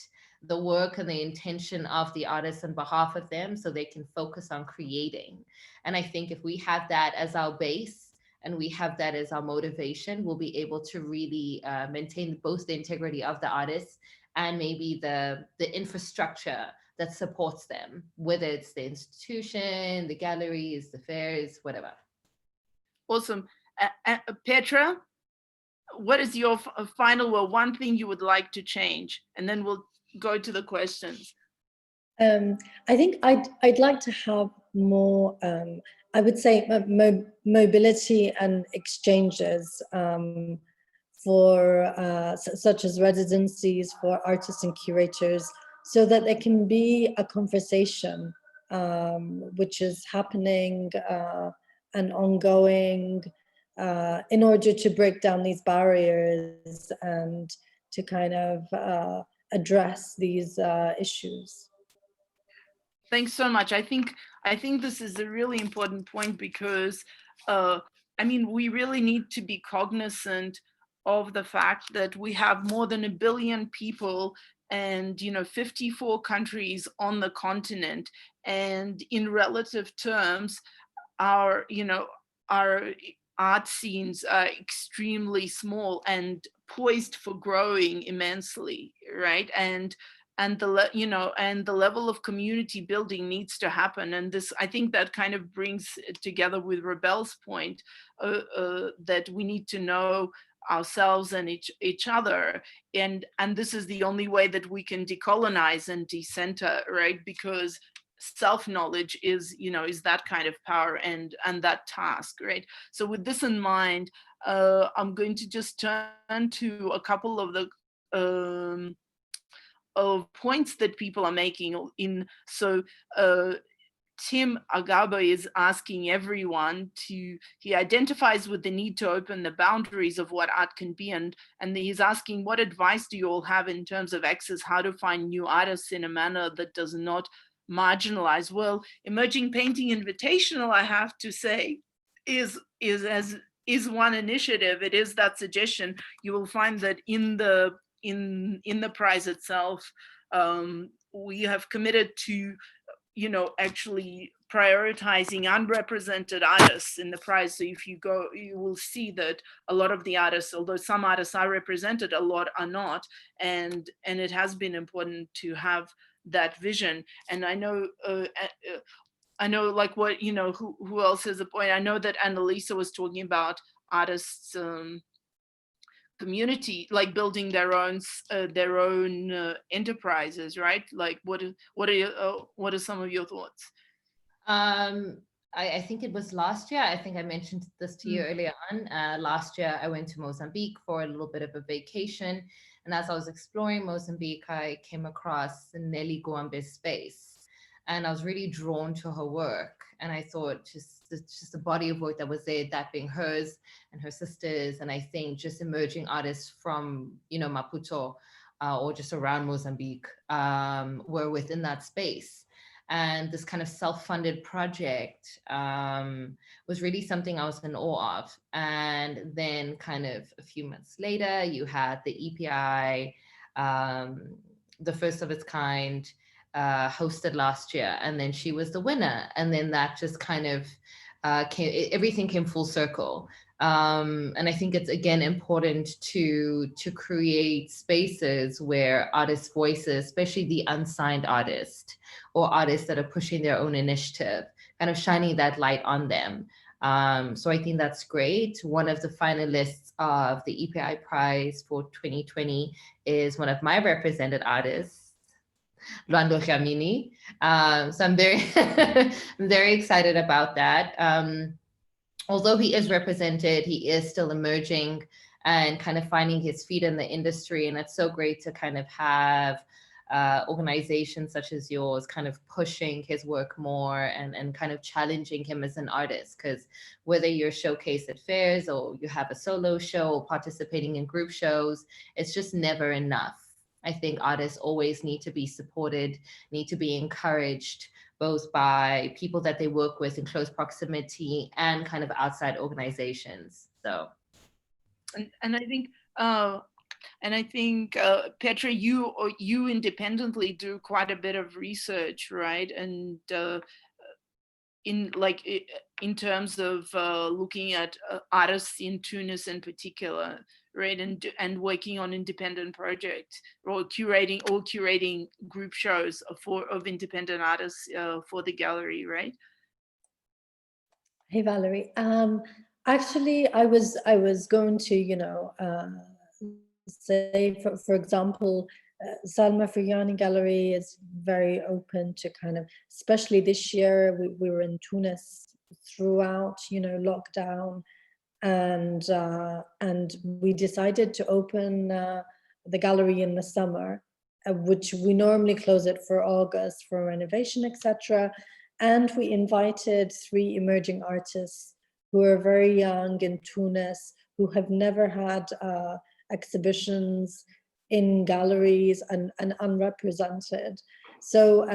[SPEAKER 3] the work and the intention of the artist on behalf of them, so they can focus on creating. And I think if we have that as our base and we have that as our motivation, we'll be able to really maintain both the integrity of the artists and maybe the infrastructure that supports them, whether it's the institution, the galleries, the fairs, whatever.
[SPEAKER 2] Awesome. Petra, what is your final word, one thing you would like to change? And then we'll go to the questions.
[SPEAKER 5] I think I'd like to have more, I would say, mobility and exchanges for such as residencies for artists and curators, so that there can be a conversation which is happening and ongoing in order to break down these barriers and to kind of address these issues.
[SPEAKER 2] Thanks so much. I think this is a really important point, because I mean, we really need to be cognizant of the fact that we have more than 1 billion people and, you know, 54 countries on the continent. And in relative terms, our, you know, our art scenes are extremely small and poised for growing immensely, right? And the you know, and the level of community building needs to happen. And this, I think that kind of brings it together with Robel's point, that we need to know ourselves and each other, and this is the only way that we can decolonize and decenter, right? Because self-knowledge is, you know, is that kind of power and that task, right? So with this in mind, I'm going to just turn to a couple of the of points that people are making in. So Tim Agaba is asking everyone to, he identifies with the need to open the boundaries of what art can be, and he's asking, what advice do you all have in terms of access, how to find new artists in a manner that does not marginalize? Well, Emerging Painting Invitational, I have to say, is one initiative. It is that suggestion. You will find that in the prize itself, we have committed to, you know, actually prioritizing unrepresented artists in the prize. So if you go, you will see that a lot of the artists, although some artists are represented, a lot are not. And it has been important to have that vision. And I know, like, what, you know, who else has a point? I know that Anelisa was talking about artists, community, like building their own enterprises, right? Like, what are some of your thoughts?
[SPEAKER 3] I think it was last year. I think I mentioned this to you earlier on. Last year, I went to Mozambique for a little bit of a vacation. And as I was exploring Mozambique, I came across Nelly Guambe's space. And I was really drawn to her work. And I thought just the body of work that was there, that being hers and her sisters. And I think just emerging artists from, you know, Maputo or just around Mozambique were within that space. And this kind of self-funded project was really something I was in awe of. And then kind of a few months later, you had the EPI, the first of its kind, hosted last year. And then she was the winner. And then that just kind of everything came full circle. And I think it's, again, important to create spaces where artists' voices, especially the unsigned artist or artists that are pushing their own initiative, kind of shining that light on them. So I think that's great. One of the finalists of the EPI Prize for 2020 is one of my represented artists, Lando Jamini. So I'm very, I'm very excited about that. Although he is represented, he is still emerging and kind of finding his feet in the industry. And it's so great to kind of have organizations such as yours kind of pushing his work more and kind of challenging him as an artist. Because whether you're showcased at fairs or you have a solo show or participating in group shows, it's just never enough. I think artists always need to be supported, need to be encouraged, both by people that they work with in close proximity and kind of outside organizations. So,
[SPEAKER 2] and I think Petra, you independently do quite a bit of research, right? And in terms of looking at artists in Tunis in particular, right, and working on independent projects or curating group shows of independent artists for the gallery, right?
[SPEAKER 5] Hey Valerie, actually I was going to, you know, say for example, Selma Feriani Gallery is very open to kind of, especially this year, we were in Tunis throughout, you know, lockdown, and we decided to open the gallery in the summer, which we normally close it for August for renovation, etc. And we invited 3 emerging artists who are very young in Tunis, who have never had exhibitions in galleries and unrepresented. So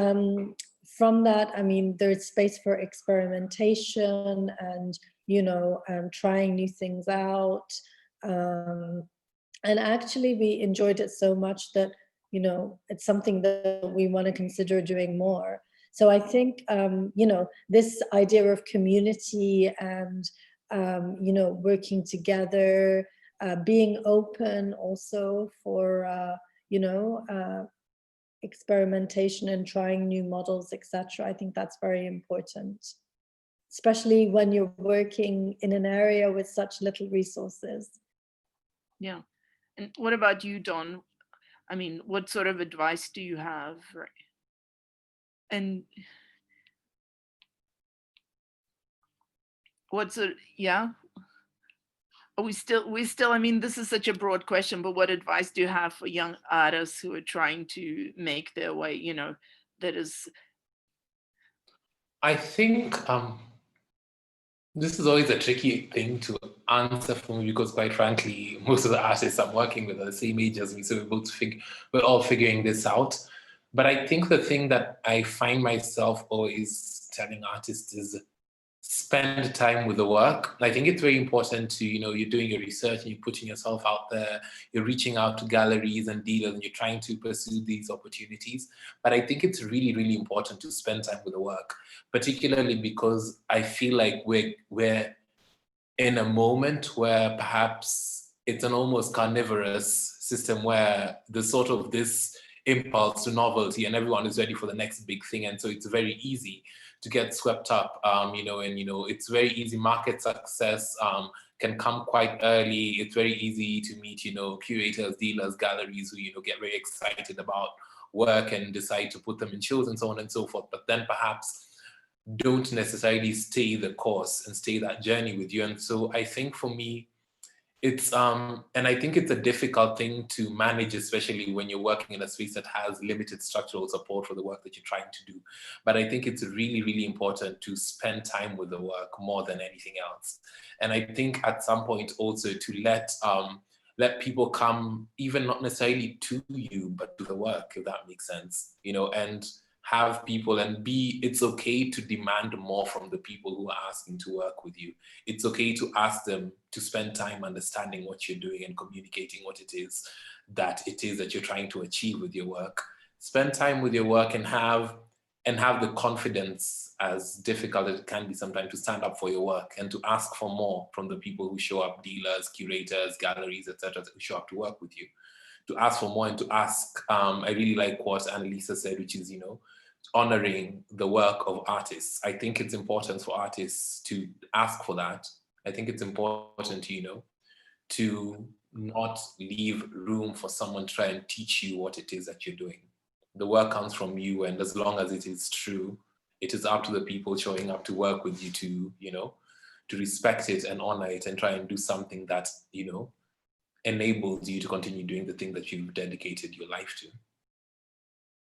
[SPEAKER 5] from that, I mean, there's space for experimentation and, you know, trying new things out. And actually we enjoyed it so much that, you know, it's something that we want to consider doing more. So I think, you know, this idea of community and, you know, working together, being open also for, you know, experimentation and trying new models, etc. I think that's very important, especially when you're working in an area with such little resources.
[SPEAKER 2] Yeah. And what about you, Don? I mean, what sort of advice do you have? And what's it? Yeah. Are we still, I mean, this is such a broad question, but what advice do you have for young artists who are trying to make their way, you know, that is?
[SPEAKER 6] I think this is always a tricky thing to answer for me, because quite frankly, most of the artists I'm working with are the same age as me, so we're all figuring this out. But I think the thing that I find myself always telling artists is spend time with the work. I think it's very important to, you know, you're doing your research and you're putting yourself out there, you're reaching out to galleries and dealers and you're trying to pursue these opportunities. But I think it's really, really important to spend time with the work, particularly because I feel like we're in a moment where perhaps it's an almost carnivorous system where there's sort of this impulse to novelty and everyone is ready for the next big thing. And so it's very easy to get swept up, you know, and, you know, it's very easy. Market success can come quite early. It's very easy to meet, you know, curators, dealers, galleries who, you know, get very excited about work and decide to put them in shows and so on and so forth, but then perhaps don't necessarily stay the course and stay that journey with you. And so I think for me, it's, and I think it's a difficult thing to manage, especially when you're working in a space that has limited structural support for the work that you're trying to do. But I think it's really, really important to spend time with the work more than anything else. And I think at some point also to let people come, even not necessarily to you, but to the work, if that makes sense, you know, and have people and it's okay to demand more from the people who are asking to work with you. It's okay to ask them to spend time understanding what you're doing and communicating what it is that you're trying to achieve with your work. Spend time with your work and have the confidence, as difficult as it can be sometimes, to stand up for your work and to ask for more from the people who show up, dealers, curators, galleries, etc., who show up to work with you. To ask for more and to ask, I really like what Anelisa said, which is, you know, honoring the work of artists. I think it's important for artists to ask for that. I think it's important, you know, to not leave room for someone to try and teach you what it is that you're doing. The work comes from you, and as long as it is true, it is up to the people showing up to work with you to, you know, to respect it and honor it and try and do something that, you know, enables you to continue doing the thing that you've dedicated your life to.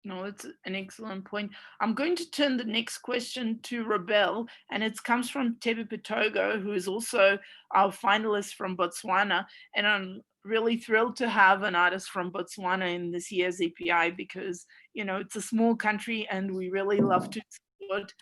[SPEAKER 2] No, it's an excellent point. I'm going to turn the next question to Robel, and it comes from Tebe Petogo, who is also our finalist from Botswana. And I'm really thrilled to have an artist from Botswana in this year's API because, you know, it's a small country and we really love to support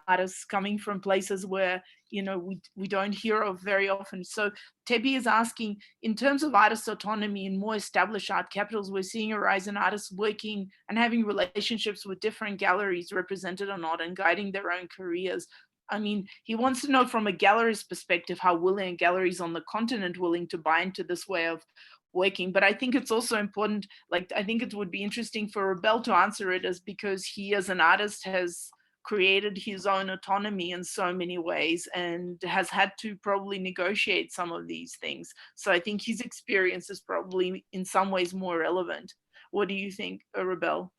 [SPEAKER 2] artists coming from places where, you know, we don't hear of very often. So Tebi is asking, in terms of artist autonomy in more established art capitals, we're seeing a rise in artists working and having relationships with different galleries, represented or not, and guiding their own careers. I mean, he wants to know from a gallerist perspective, how willing galleries on the continent willing to buy into this way of working. But I think it's also important, like, I think it would be interesting for Robel to answer it, is because he as an artist has created his own autonomy in so many ways and has had to probably negotiate some of these things. So I think his experience is probably in some ways more relevant. What do you think, Robel?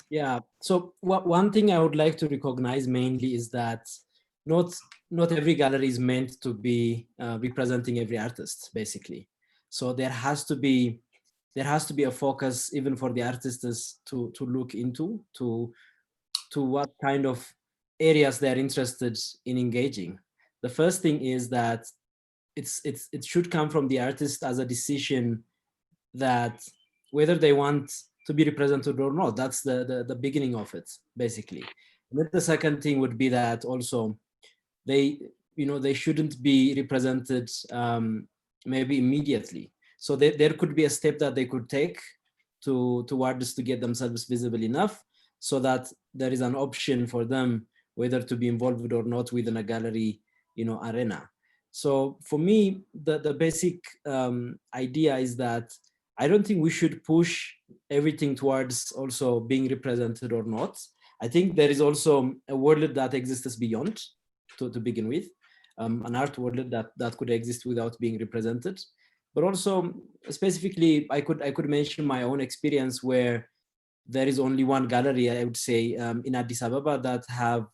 [SPEAKER 4] Yeah, so one thing I would like to recognize mainly is that not every gallery is meant to be representing every artist, basically. So there has to be a focus even for the artists to look into to what kind of areas they're interested in engaging. The first thing is that it should come from the artist as a decision that whether they want to be represented or not. That's the beginning of it, basically. And then the second thing would be that also they shouldn't be represented maybe immediately. So there could be a step that they could take towards to get themselves visible enough so that there is an option for them whether to be involved or not within a gallery, arena. So for me, the basic idea is that I don't think we should push everything towards also being represented or not. I think there is also a world that exists beyond to begin with, an art world that could exist without being represented. But also specifically, I could mention my own experience where there is only one gallery, I would say, in Addis Ababa that have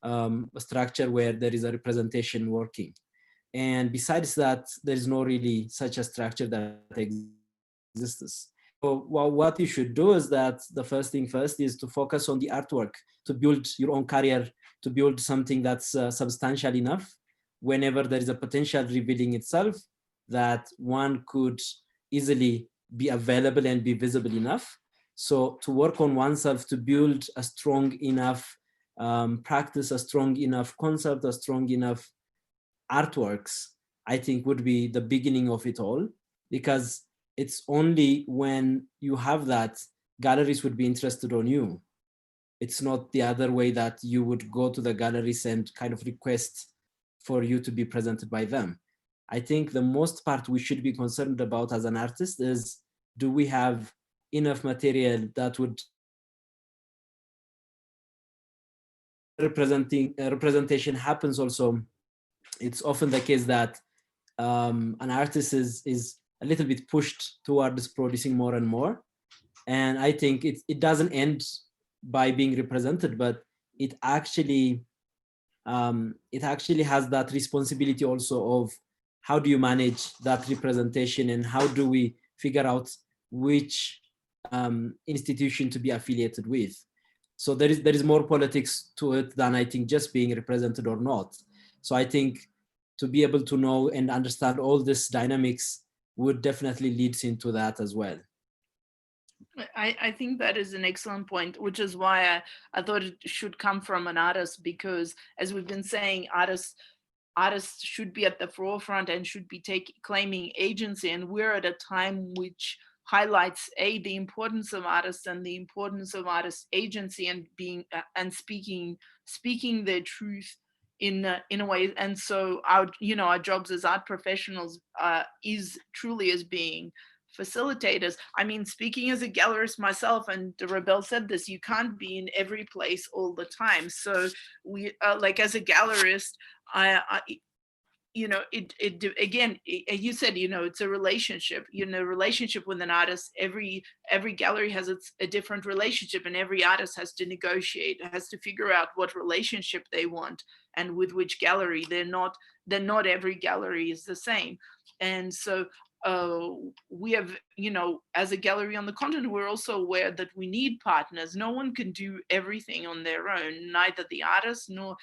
[SPEAKER 4] a structure where there is a representation working. And besides that, there is no really such a structure that exists. So what you should do is that the first thing first is to focus on the artwork, to build your own career, to build something that's substantial enough whenever there is a potential revealing itself that one could easily be available and be visible enough. So to work on oneself to build a strong enough practice, a strong enough concept, a strong enough artworks, I think would be the beginning of it all, because it's only when you have that galleries would be interested on you. It's not the other way that you would go to the galleries and kind of request for you to be presented by them. I think the most part we should be concerned about as an artist is, do we have enough material that would representation happens also. It's often the case that an artist is a little bit pushed towards producing more and more. And I think it doesn't end by being represented, but it actually has that responsibility also of how do you manage that representation and how do we figure out which institution to be affiliated with. So there is more politics to it than I think just being represented or not. So I think to be able to know and understand all this dynamics would definitely lead into that as well.
[SPEAKER 2] I think that is an excellent point, which is why I thought it should come from an artist, because as we've been saying, artists should be at the forefront and should be claiming agency. And we're at a time which highlights the importance of artists and the importance of artist agency and being and speaking their truth in a way. And so our jobs as art professionals is truly as being facilitators. I mean, speaking as a gallerist myself, and Robel said this, you can't be in every place all the time. So we like as a gallerist, again, you said, it's a relationship, relationship with an artist. Every gallery has a different relationship, and every artist has to negotiate, has to figure out what relationship they want and with which gallery. They're not every gallery is the same. And so we have, as a gallery on the continent, we're also aware that we need partners. No one can do everything on their own, neither the artist nor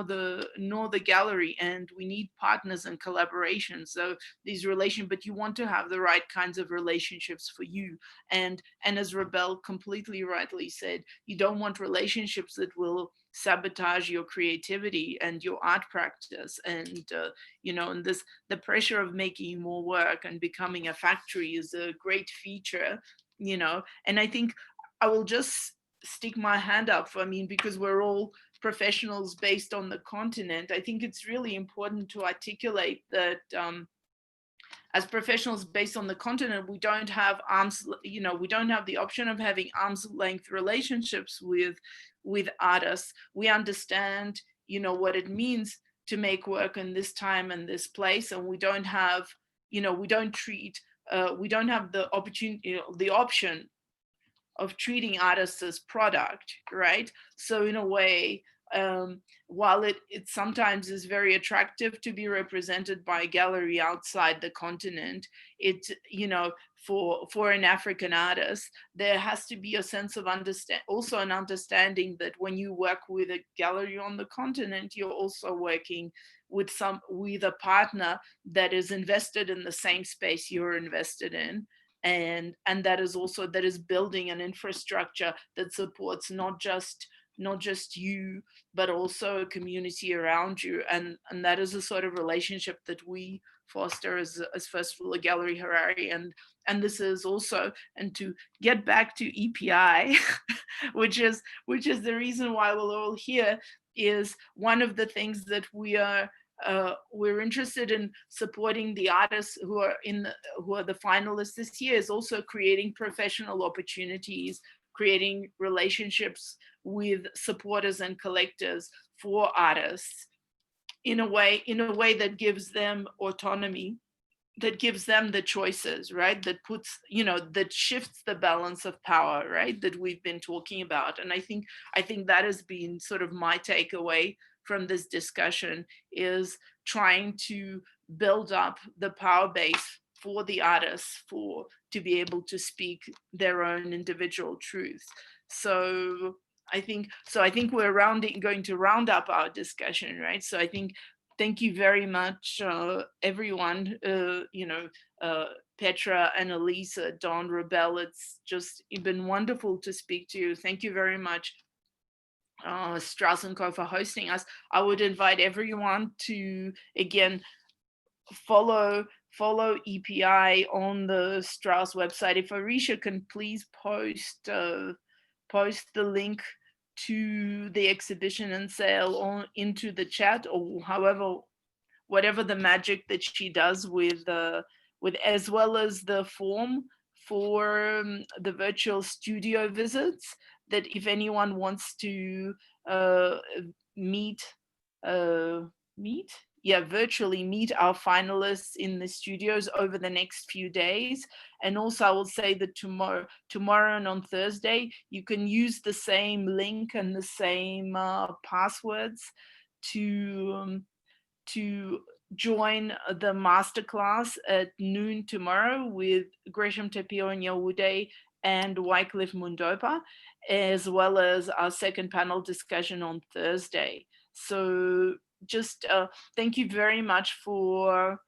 [SPEAKER 2] the gallery, and we need partners and collaboration. So these relations, but you want to have the right kinds of relationships for you. And as Robel completely rightly said, you don't want relationships that will sabotage your creativity and your art practice. And and the pressure of making more work and becoming a factory is a great feature, and I think I will just stick my hand up because we're all professionals based on the continent. I think it's really important to articulate that as professionals based on the continent, we don't have we don't have the option of having arm's length relationships with artists. We understand, what it means to make work in this time and this place, and we don't have, we don't have the opportunity, the option of treating artists as product, right? So in a way, while it sometimes is very attractive to be represented by a gallery outside the continent, for an African artist, there has to be a sense of understanding that when you work with a gallery on the continent, you're also working with a partner that is invested in the same space you're invested in. and that is building an infrastructure that supports not just you, but also a community around you, and that is a sort of relationship that we foster as First Floor Gallery Harare, and this is also, and to get back to EPI, which is the reason why we're all here, is one of the things that we're interested in supporting the artists who are the finalists this year, is also creating professional opportunities, creating relationships with supporters and collectors for artists in a way that gives them autonomy, that gives them the choices, right? That puts, that shifts the balance of power, right? That we've been talking about. And I think that has been sort of my takeaway from this discussion, is trying to build up the power base for the artists to be able to speak their own individual truths. So I think we're going to round up our discussion, right? So I think, thank you very much, everyone. Petra, Anelisa, Don, Robel, it's just been wonderful to speak to you. Thank you very much, Strauss & Co, for hosting us. I would invite everyone to, again, follow EPI on the Strauss website. If Arisha can please post the link to the exhibition and sale into the chat, or whatever the magic that she does with as well as the form for the virtual studio visits, that if anyone wants to virtually meet our finalists in the studios over the next few days. And also I will say that tomorrow and on Thursday, you can use the same link and the same passwords to join the masterclass at noon tomorrow with Gresham Tapio and Yawude and Wycliffe Mundopa, as well as our second panel discussion on Thursday. So just thank you very much for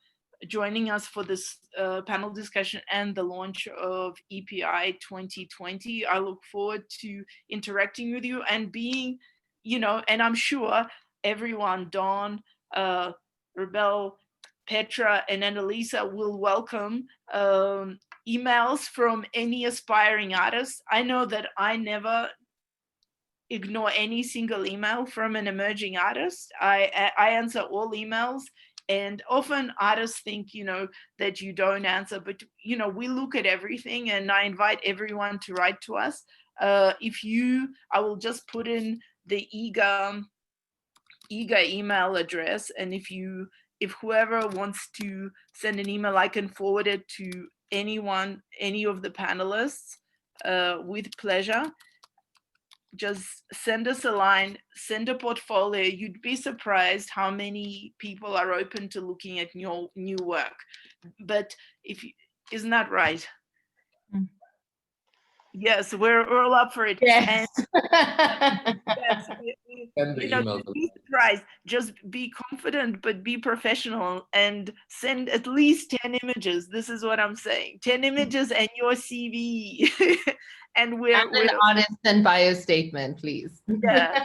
[SPEAKER 2] joining us for this panel discussion and the launch of EPI 2020. I look forward to interacting with you and being, and I'm sure everyone, Dawn, Robel, Petra, and Anelisa will welcome emails from any aspiring artists. I know that I never ignore any single email from an emerging artist. I answer all emails, and often artists think, that you don't answer, but we look at everything, and I invite everyone to write to us. I will just put in the EAAGA email address, and if whoever wants to send an email, I can forward it to any of the panelists with pleasure. Just send us a line, send a portfolio. You'd be surprised how many people are open to looking at new work. But isn't that right? Mm. Yes, we're all up for it.
[SPEAKER 3] Yes.
[SPEAKER 2] And, be surprised. Just be confident, but be professional, and send at least 10 images. This is what I'm saying. 10 images and your CV. And
[SPEAKER 3] an honest and bio statement, please.
[SPEAKER 2] Yeah.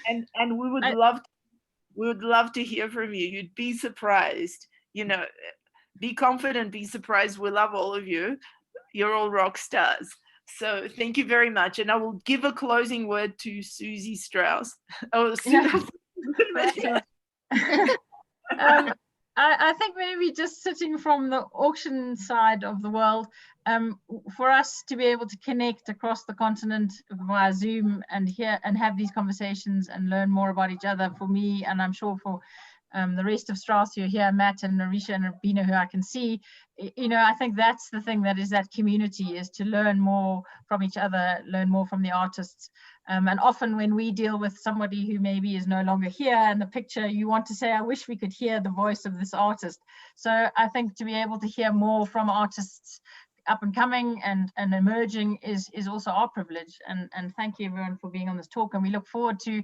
[SPEAKER 2] and we would love to hear from you. You'd be surprised. Be confident, be surprised. We love all of you. You're all rock stars. So thank you very much. And I will give a closing word to Susie Strauss. Oh,
[SPEAKER 1] I think maybe just sitting from the auction side of the world, for us to be able to connect across the continent via Zoom and have these conversations and learn more about each other, for me, and I'm sure for the rest of Strauss who are here, Matt and Narisha and Rabina, who I can see, I think that's the thing, that is that community, is to learn more from each other, learn more from the artists. And often when we deal with somebody who maybe is no longer here in the picture, you want to say, I wish we could hear the voice of this artist. So I think to be able to hear more from artists up and coming and emerging is also our privilege. And thank you everyone for being on this talk. And we look forward to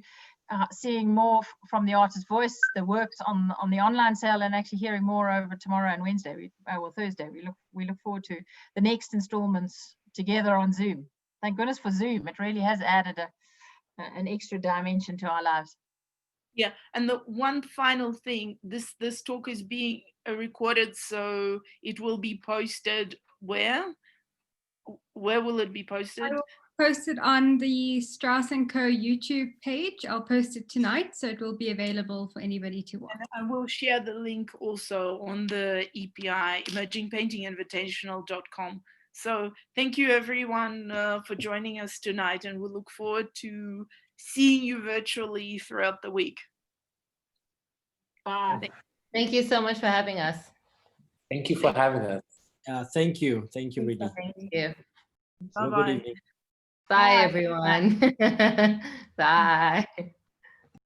[SPEAKER 1] seeing more from the artist's voice, the works on the online sale, and actually hearing more over tomorrow and Wednesday, Thursday. We look forward to the next installments together on Zoom. Thank goodness for Zoom. It really has added an extra dimension to our lives.
[SPEAKER 2] Yeah, and the one final thing, this talk is being recorded, so it will be posted where? Where will it be posted?
[SPEAKER 7] I will post it on the Strauss & Co YouTube page. I'll post it tonight, so it will be available for anybody to watch.
[SPEAKER 2] And I will share the link also on the EPI, emergingpaintinginvitational.com. So thank you everyone for joining us tonight, and we look forward to seeing you virtually throughout the week.
[SPEAKER 1] Bye.
[SPEAKER 3] Thank you so much for having us.
[SPEAKER 6] Thank you for having us.
[SPEAKER 4] Thank you, really.
[SPEAKER 3] Thank you.
[SPEAKER 4] Have a good
[SPEAKER 2] Bye-bye.
[SPEAKER 4] evening.
[SPEAKER 3] Bye, everyone. Bye.